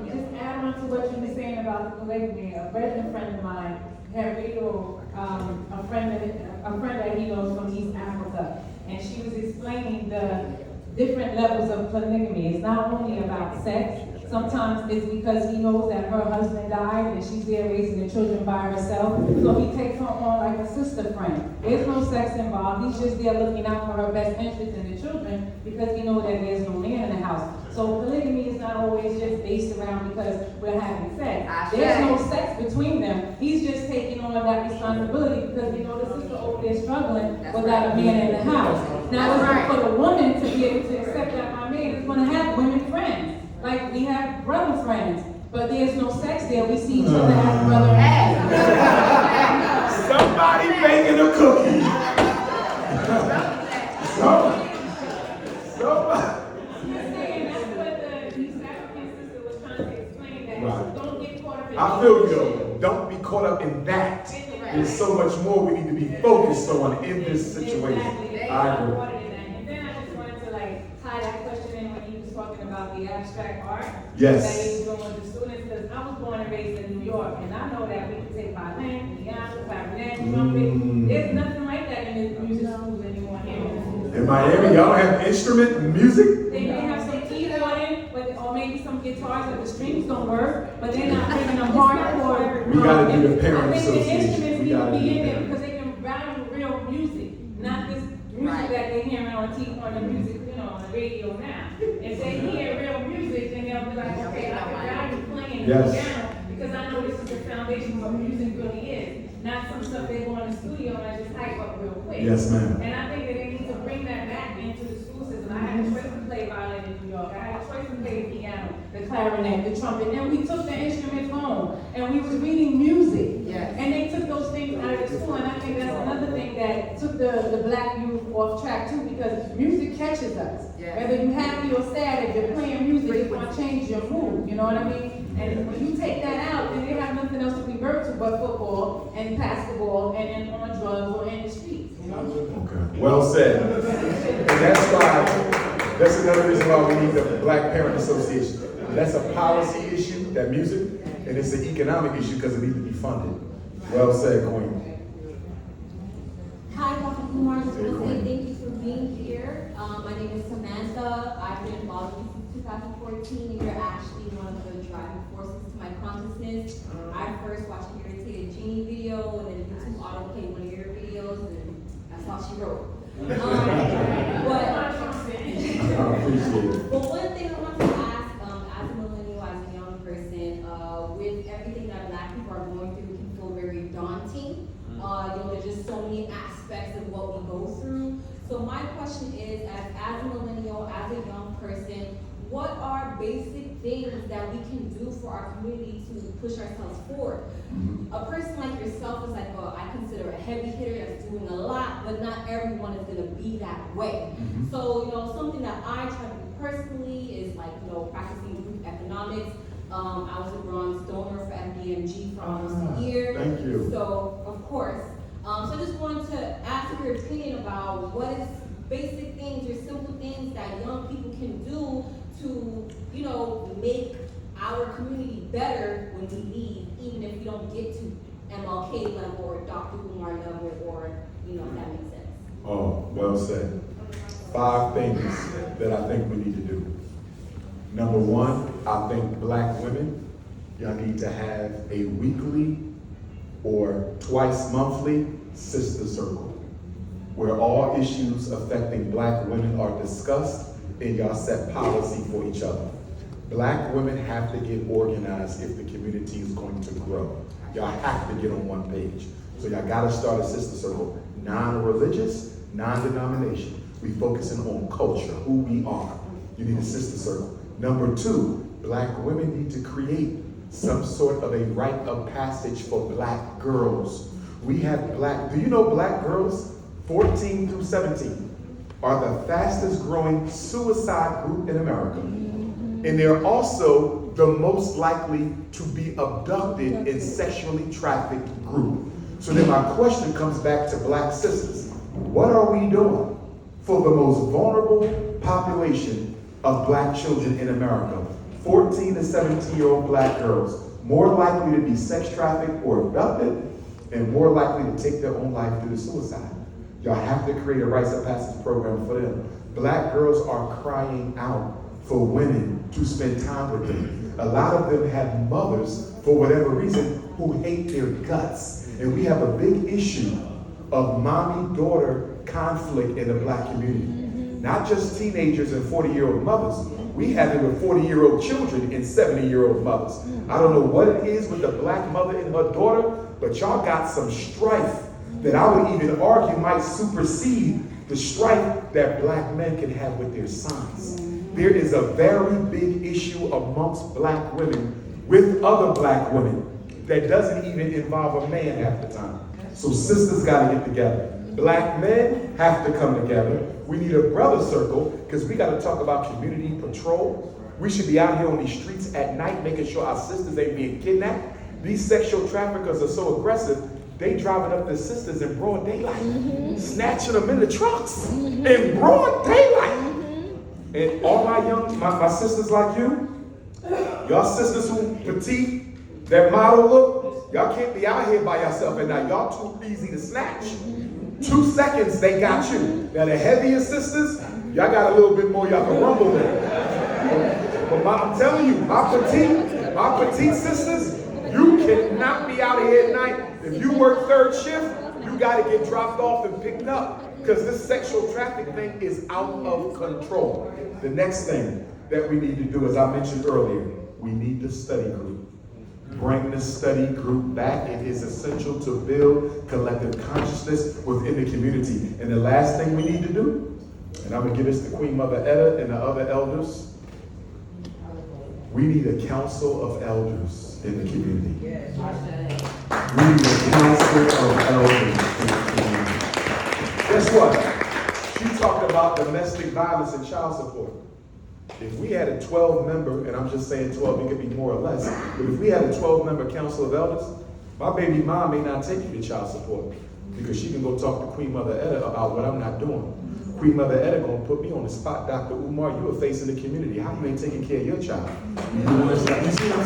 just add on to what you were saying about the polygamy. A resident friend of mine had radio, a friend that he knows from East Africa, and she was explaining the different levels of polygamy. It's not only about sex. Sometimes it's because he knows that her husband died and she's there raising the children by herself. So he takes her on like a sister friend. There's no sex involved. He's just there looking out for her best interest in the children because he knows that there's no man in the house. So polygamy is not always just based around because we're having sex. There's no sex between them. He's just taking on that responsibility because you know the sister over there struggling without a man in the house. Now it's for the woman to be able to accept that my man is going to have women friends. Like we have brother friends, but there's no sex there. We see each other as brother and sister. Somebody baking a cookie. Somebody. I'm saying that's what the East African sister was trying to explain, that Right. don't get caught up in I feel you though. Don't be caught up in that. There's so much more we need to be focused on in this situation. Exactly. I agree. And then I just wanted to like tie that question in when he was talking about the abstract art. Yes. That he was doing with the students, because I was born and raised in New York, and I know that we can take violin, piano, clarinet, trumpet. There's nothing like that in the music schools anymore here. In Miami, y'all don't have instrument music? They may have some keyboarding, or maybe some guitars, but the strings don't work, but they're not bringing them hardcore. We gotta do the parent I think the association. instruments We need to gotta be do in there that. because they can value real music, not this music that they hearing on TV, on the music, on the radio now. If they hear real music, then they'll be like, okay, I can value playing the Yes. piano because I know this is the foundation of what music really is, not some stuff they go in the studio and just hype up real quick. Yes, ma'am. And I think that they need to bring that back into the school system. I had a choice to play violin in New York. I had a choice to play the piano, the clarinet, the trumpet. And we took the instruments home and we was reading music. Yes. And they took those things out of the school. And I think that's another thing that took the black youth off track too, because music catches us. Yes. Whether you're happy or sad, if you're playing music, it's going to change your mood. You know what I mean? And when you take that out, then they have nothing else to revert to but football and basketball and then on drugs or in the streets. You know? Okay. Well said. And that's another reason why we need the Black Parent Association. That's a policy issue, that music, and it's an economic issue because it needs to be funded. Well said, Queen. Hi, Dr. Umar. Just want to say thank you for being here. My name is Samantha. I've been involved with you since 2014, and you're actually one of the driving forces to my consciousness. I first watched the Irritated Genie video, and then YouTube autoplayed one of your videos, and that's all she wrote. I appreciate it. But one thing I want to ask, as a millennial, as a young person, with everything that Black people are going through, it can feel very daunting. There's just so many aspects of what we go through. So my question is, as a millennial, as a young person, what are basic things that we can do for our community to push ourselves forward? A person like yourself is like, I consider a heavy hitter that's doing a lot, but not everyone is gonna be that way. So, something that I try to do personally is like, practicing group economics. I was a bronze donor for FDMG for almost a year. Thank you. So, of course. So I just wanted to ask your opinion about what is basic things or simple things that young people can do to, you know, make our community better when we leave, even if we don't get to MLK level or Dr. Umar level, or, you know, if that makes sense. Oh, well said. 5 things that I think we need to do. Number 1, I think black women, y'all need to have a weekly or twice monthly sister circle where all issues affecting black women are discussed and y'all set policy for each other. Black women have to get organized if the community is going to grow. Y'all have to get on one page. So y'all gotta start a sister circle. Non-religious, non-denomination. We focusing on culture, who we are. You need a sister circle. Number 2, black women need to create some sort of a rite of passage for black girls. We have do you know black girls, 14 through 17, are the fastest growing suicide group in America. And they're also the most likely to be abducted and sexually trafficked group. So then my question comes back to black sisters. What are we doing for the most vulnerable population of black children in America? 14 to 17-year-old black girls, more likely to be sex trafficked or abducted, and more likely to take their own life due to suicide. Y'all have to create a rites of passage program for them. Black girls are crying out for women to spend time with them. A lot of them have mothers, for whatever reason, who hate their guts. And we have a big issue of mommy-daughter conflict in the black community. Not just teenagers and 40-year-old mothers. We have it with 40-year-old children and 70-year-old mothers. I don't know what it is with the black mother and her daughter, but y'all got some strife that I would even argue might supersede the strife that black men can have with their sons. There is a very big issue amongst black women with other black women that doesn't even involve a man half the time. So sisters gotta get together. Black men have to come together. We need a brother circle because we gotta talk about community patrol. We should be out here on these streets at night making sure our sisters ain't being kidnapped. These sexual traffickers are so aggressive, they driving up their sisters in broad daylight, snatching them in the trucks in broad daylight. And all my sisters like you, y'all sisters who petite, that model look, y'all can't be out here by yourself at night. Y'all too easy to snatch. 2 seconds, they got you. Now the heavier sisters, y'all got a little bit more y'all can rumble with. But I'm telling you, my petite sisters, you cannot be out here at night. If you work 3rd shift, you got to get dropped off and picked up because this sexual trafficking thing is out of control. The next thing that we need to do, as I mentioned earlier, we need the study group. Bring the study group back. It is essential to build collective consciousness within the community. And the last thing we need to do, and I'm going to give this to Queen Mother Etta and the other elders, we need a council of elders in the community. We need a council of elders in the community. Guess what? She talked about domestic violence and child support. If we had a 12-member, and I'm just saying 12, it could be more or less, but if we had a 12-member council of elders, my baby mom may not take you to child support because she can go talk to Queen Mother Etta about what I'm not doing. Queen Mother Etta gonna put me on the spot. Dr. Umar, you are facing the community. How you ain't taking care of your child? You see what I'm saying? You see what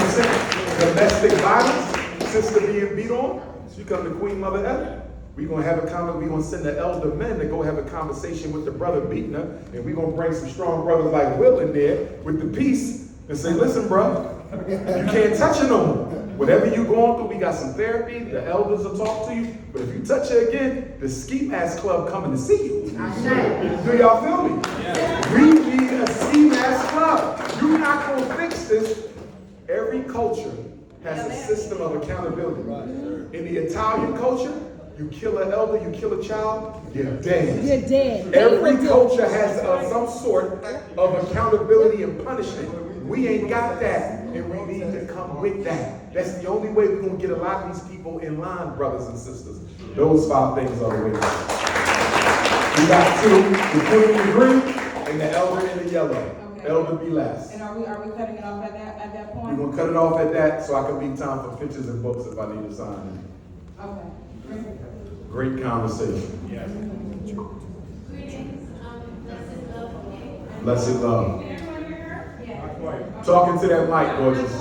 I'm saying? Domestic violence, sister being beat on, she come to Queen Mother Etta. We're going to have we're going to send the elder men to go have a conversation with the brother beating her, and we're going to bring some strong brothers like Will in there with the peace and say, listen, bro, you can't touch her no more. Whatever you're going through, we got some therapy, the elders will talk to you, but if you touch her again, the Ski Mask Club coming to see you. Do y'all feel me? Yeah. We need a Ski Mask Club. You're not going to fix this. Every culture has a system of accountability. In the Italian culture, you kill an elder, you kill a child, you're dead. You're dead. Every culture has some sort of accountability and punishment. We ain't got that, and we need to come with that. That's the only way we're going to get a lot of these people in line, brothers and sisters. Those 5 things are the way. We got 2, the queen in the green and the elder in the yellow. elder be last. And are we cutting it off at that We're point? gonna cut it off at that, so I can leave time for pictures and books if I need to sign Okay. it. Great conversation. Greetings, blessed love, okay? Blessed love. Talking to that mic, gorgeous.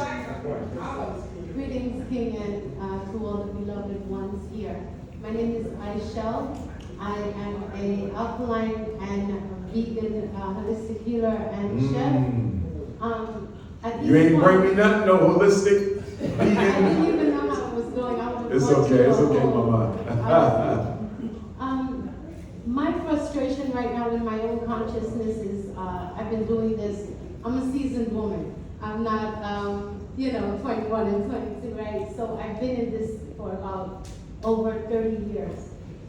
Greetings, King, and to all the beloved ones here. My name is Aishel. I am a alkaline and vegan holistic healer and chef. At You this ain't point- bring me nothing, no holistic, I didn't vegan. even know how it was going. I was It's going okay, to it's go okay, home. mama. My frustration right now in my own consciousness is I've been doing this. I'm a seasoned woman. I'm not, 21 and 22, right? So I've been in this for about over 30 years.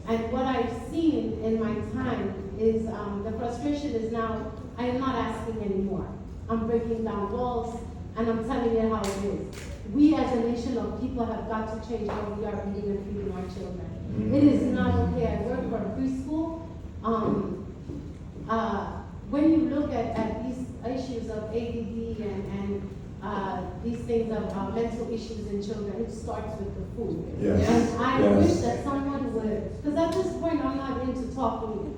And what I've seen in my time is the frustration is now I am not asking anymore. I'm breaking down walls and I'm telling you how it is. We as a nation of people have got to change how we are feeding and feeding our children. It is not okay. I work for a preschool. When you look at these issues of ADD and these things of mental issues in children, it starts with the food. Yes. And I Yes. wish that someone would, because at this point I'm not into talking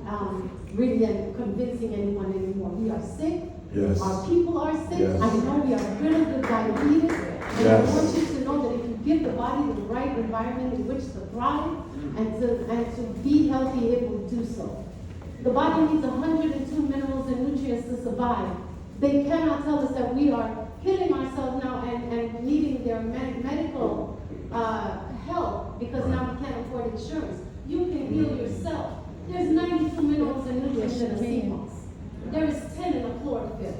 really and convincing anyone anymore. We are sick. Yes. Our people are sick. Yes. I know we are riddled with diabetes. And Yes. I want you to know that if you give the body the right environment in which to thrive and to be healthy, it will do so. The body needs 102 minerals and nutrients to survive. They cannot tell us that we are killing ourselves now and needing their medical help because now we can't afford insurance. You can heal yourself. There's 92 minerals and nutrients in a sea moss. There is 10 in a chlorophyll.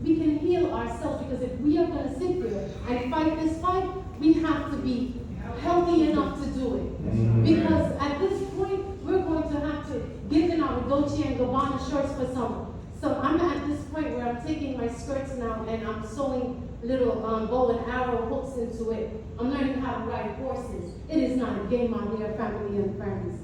We can heal ourselves because if we are going to sit here and fight this fight, we have to be healthy enough to do it. Because at this point, we're going to have to give in our Dolce and Gabbana shorts for some. So I'm at this point where I'm taking my skirts now and I'm sewing little bow and arrow hooks into it. I'm learning how to ride horses. It is not a game out here, family and friends.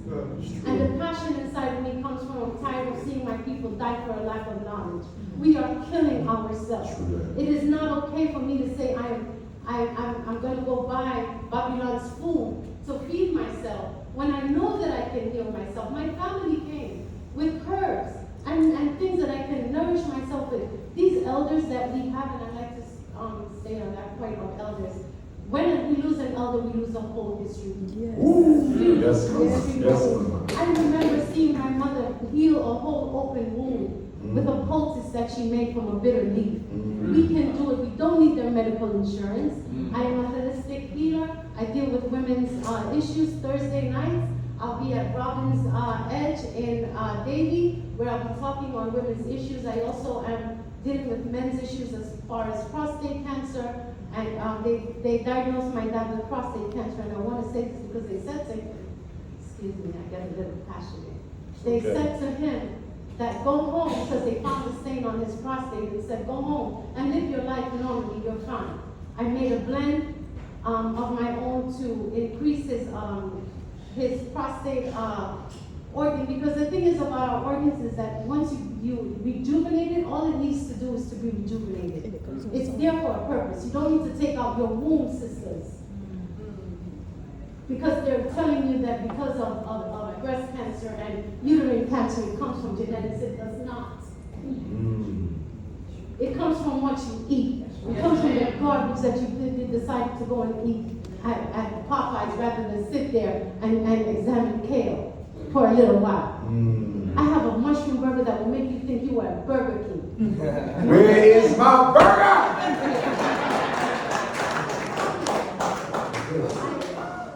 And the passion inside of me comes from I'm tired of seeing my people die for a lack of knowledge. We are killing ourselves. It is not okay for me to say I'm going to go buy Babylon's food to feed myself when I know that I can heal myself. My family came with herbs and things that I can nourish myself with. These elders that we have, and I like to stay on that point of elders. When we lose an elder, we lose a whole history. Yes, yes. I remember seeing my mother heal a whole open wound with a poultice that she made from a bitter leaf. We can do it. We don't need their medical insurance. I am a holistic healer. I deal with women's issues Thursday nights. I'll be at Robin's Edge in Davie, where I'll be talking on women's issues. I also am dealing with men's issues as far as prostate cancer. And they diagnosed my dad with prostate cancer. And I want to say this because they said to him, excuse me, I get a little passionate. They said to him that go home because they found a stain on his prostate and said, go home and live your life normally, you're fine. I made a blend of my own to increase his prostate organ, because the thing is about our organs is that once you rejuvenate it, all it needs to do is to be rejuvenated. It's there for a purpose. You don't need to take out your womb systems. Because they're telling you that because of breast cancer and uterine cancer, it comes from genetics. It does not. It comes from what you eat. It comes from the garbage that you decided to go and eat at Popeyes rather than sit there and examine kale for a little while. I have a mushroom burger that will make you think you are at Burger King. Where is my burger?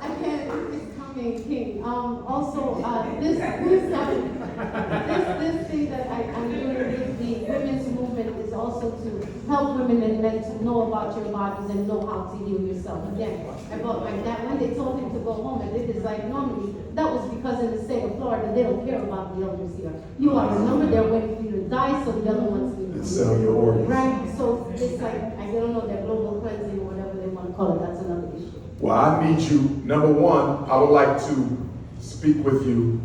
I can't, it's coming, King. Also, this thing that I'm doing with the women's movement is also to help women and men to know about your bodies and know how to heal yourself. Again, about my dad, when they told him to go home and live his life normally, that was because in the state of Florida, they don't care about the elders here. You are a number, they're waiting for you to die, so the other ones will Sell your organs. Right, so it's like, I don't know, that global cleansing or whatever they want to call it, that's another issue. Well, I need you, number one, I would like to speak with you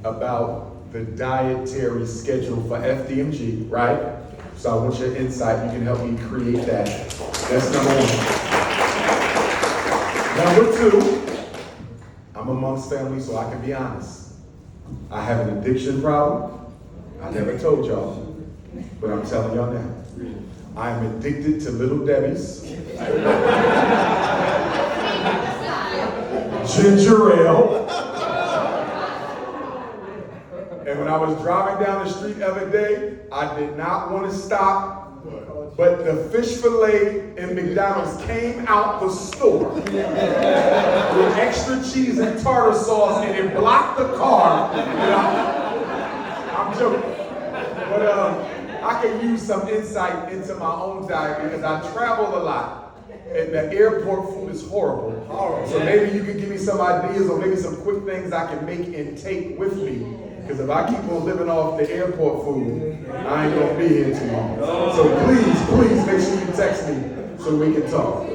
about the dietary schedule for FDMG, right? So I want your insight. You can help me create that. That's number one. Number two, I'm amongst family, so I can be honest. I have an addiction problem. I never told y'all, but I'm telling y'all now. I am addicted to Little Debbie's, ginger ale. And when I was driving down the street the other day, I did not want to stop, but the fish fillet in McDonald's came out the store with extra cheese and tartar sauce, and it blocked the car. I'm joking. But I can use some insight into my own diet because I travel a lot, and the airport food is horrible. So maybe you can give me some ideas or maybe some quick things I can make and take with me. Because if I keep on living off the airport food, I ain't gonna be here too long. So please make sure you text me so we can talk.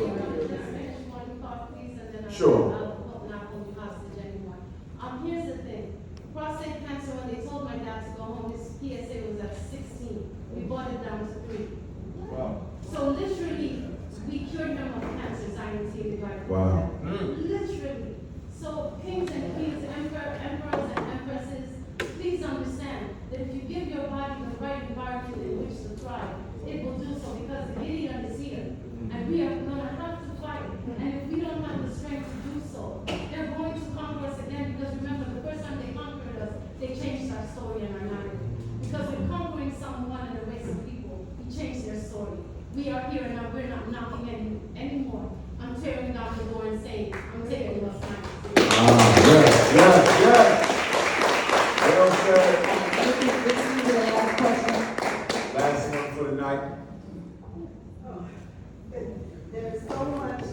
Sure. Here's the thing. Prostate cancer, when they told my dad to go home, his PSA was at 16. We brought it down to 3. Wow. So literally, we cured him of cancer simultaneously. Wow. Literally. So kings and queens, emperors and empresses, please understand that if you give your body the right environment in which to thrive, it will do so because the Gideon is here. And we are going to have to fight. And if we don't have the strength to do so, they're going to conquer us again because remember, the first time they conquered us, they changed our story and our narrative. Because we're conquering someone and a race of people, we changed their story. We are here and now we're not knocking anymore. I'm tearing down the door and saying, I'm taking what's mine. Yes. Well said. This is the last question. Last one for the night. There's so much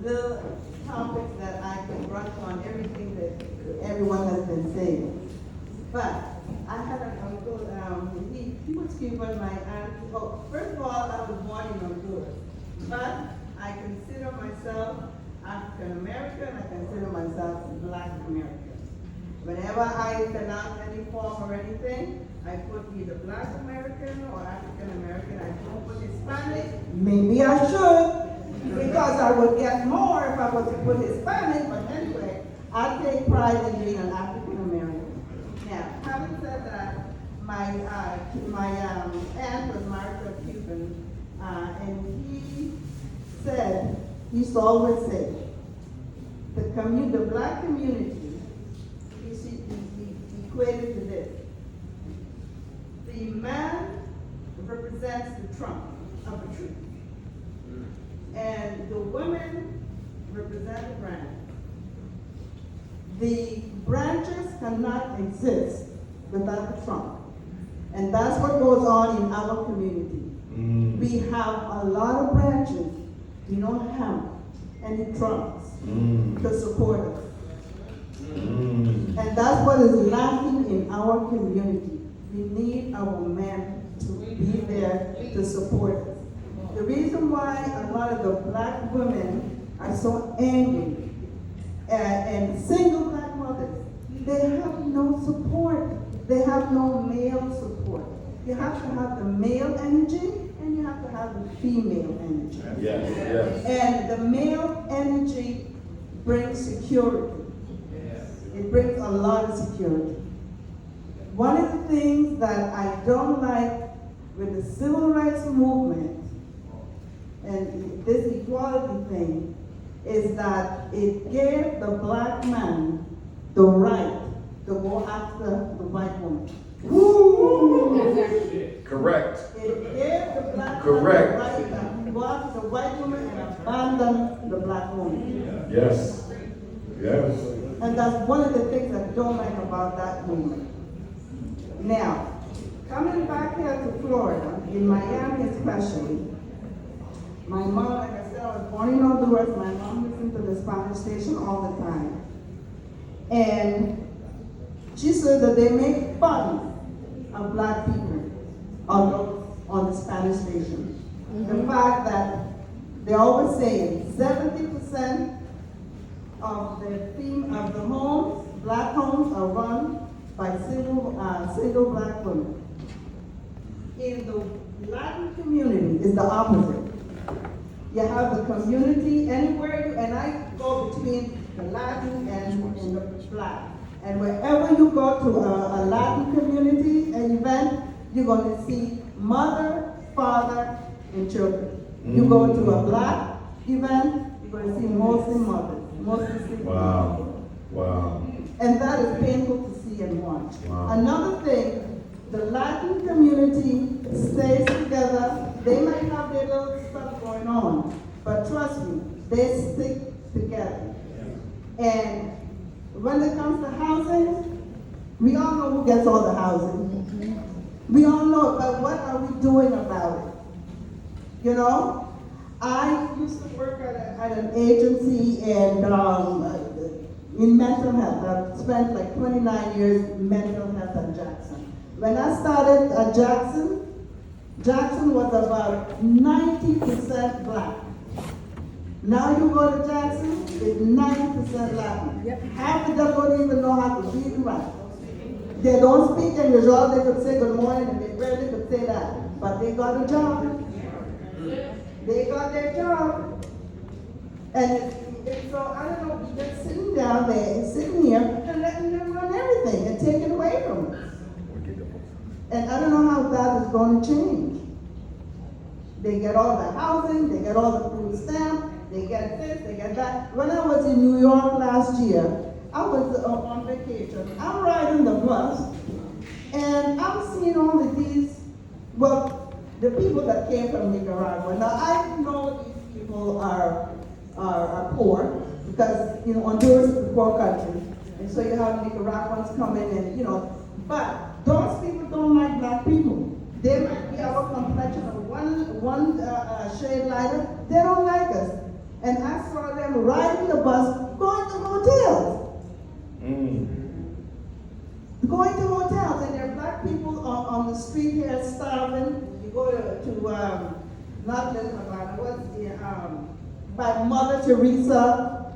little topics that I can brush on everything that everyone has been saying. But I had an uncle, he was Cuban, my aunt. Oh, first of all, I was born in Honduras. But I consider myself African American, I consider myself Black American. Whenever I fill out any form or anything, I put either Black American or African American. I don't put Hispanic. Maybe I should, because I would get more if I was to put Hispanic, but anyway, I take pride in being an African American. Now, having said that, my aunt was married to a Cuban, and he used to always say, the Black community, he equated to this. The man represents the trunk of a tree. And the women represent the branch. The branches cannot exist without the trunk. And that's what goes on in our community. We have a lot of branches. We don't have any trunks to support us. And that's what is lacking in our community. We need our men to be there to support us. The reason why a lot of the Black women are so angry and single Black mothers, they have no support. They have no male support. You have to have the male energy and you have to have the female energy. Yes. And the male energy brings security. It brings a lot of security. One of the things that I don't like with the civil rights movement and this equality thing is that it gave the Black man the right to go after the white woman. Correct. It gave the Black Correct. man the right to go after the white woman and abandon the Black woman. Yes. And that's one of the things I don't like about that movement. Now, coming back here to Florida, in Miami especially, my mom, like I said, I was born in Honduras. My mom listened to the Spanish station all the time. And she said that they make fun of Black people on the Spanish station. The fact that they're always saying 70% of the homes, Black homes, are run by single Black women. in the Latin community is the opposite. You have the community anywhere, and I go between the Latin and the Black. And wherever you go to a Latin community event, you're going to see mother, father, and children. You go to a Black event, you're going to see mostly mothers, mostly single Wow. mothers. Wow. And that is painful to see and watch. Wow. Another thing, the Latin community stays together. They might have their little stuff going on, but trust me, they stick together. And when it comes to housing, we all know who gets all the housing. We all know, but what are we doing about it? You know, I used to work at an agency and in mental health. I've spent like 29 years in mental health at Jackson. When I started at Jackson was about 90% Black. Now you go to Jackson, it's 90% Latin. Yep. Half of them don't even know how to read and write. They don't speak English. All they could say good morning, and they barely could say that. But they got a job. They got their job. And so, I don't know, they're sitting down there, sitting here, and letting them run everything and take it away from us. And I don't know how that is going to change. They get all the housing, they get all the food stamp, they get this, they get that. When I was in New York last year, I was on vacation. I'm riding the bus, and I'm seeing all of these, well, the people that came from Nicaragua. Now, I know these people are poor, because, you know, Honduras is a poor country. And so you have Nicaraguans coming and, you know, but those people don't like Black people. They might be our complexion of one shade lighter. They don't like us. And I saw them riding the bus, going to hotels. Going to hotels, and there are Black people on the street here starving. You go to not Little Havana, what's the, by Mother Teresa,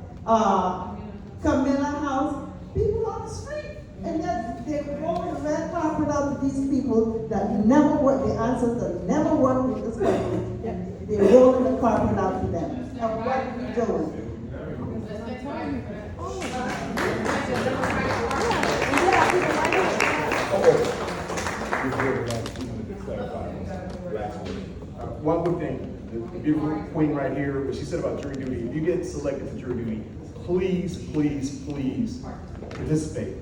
Camilla House, people on the street. And then they roll the red carpet out to these people that never worked, the ancestors never worked with this country. They're rolling the carpet out to them. And what are we doing? One good thing, the beautiful queen right here, what she said about jury duty, if you get selected for jury duty, please, please, please participate.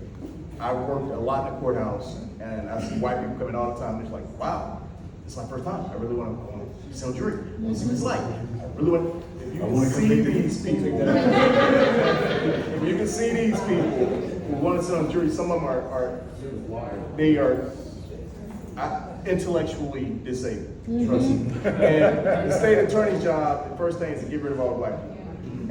I worked a lot in the courthouse, and I see white people coming all the time, and it's like, wow, it's my first time. I really want to sit on jury. I want to see what it's like. I really want, if you can see these people, if you can see these people who want to sit on jury, some of them they are intellectually disabled. Trust me. And the state attorney's job, the first thing is to get rid of all the Black people.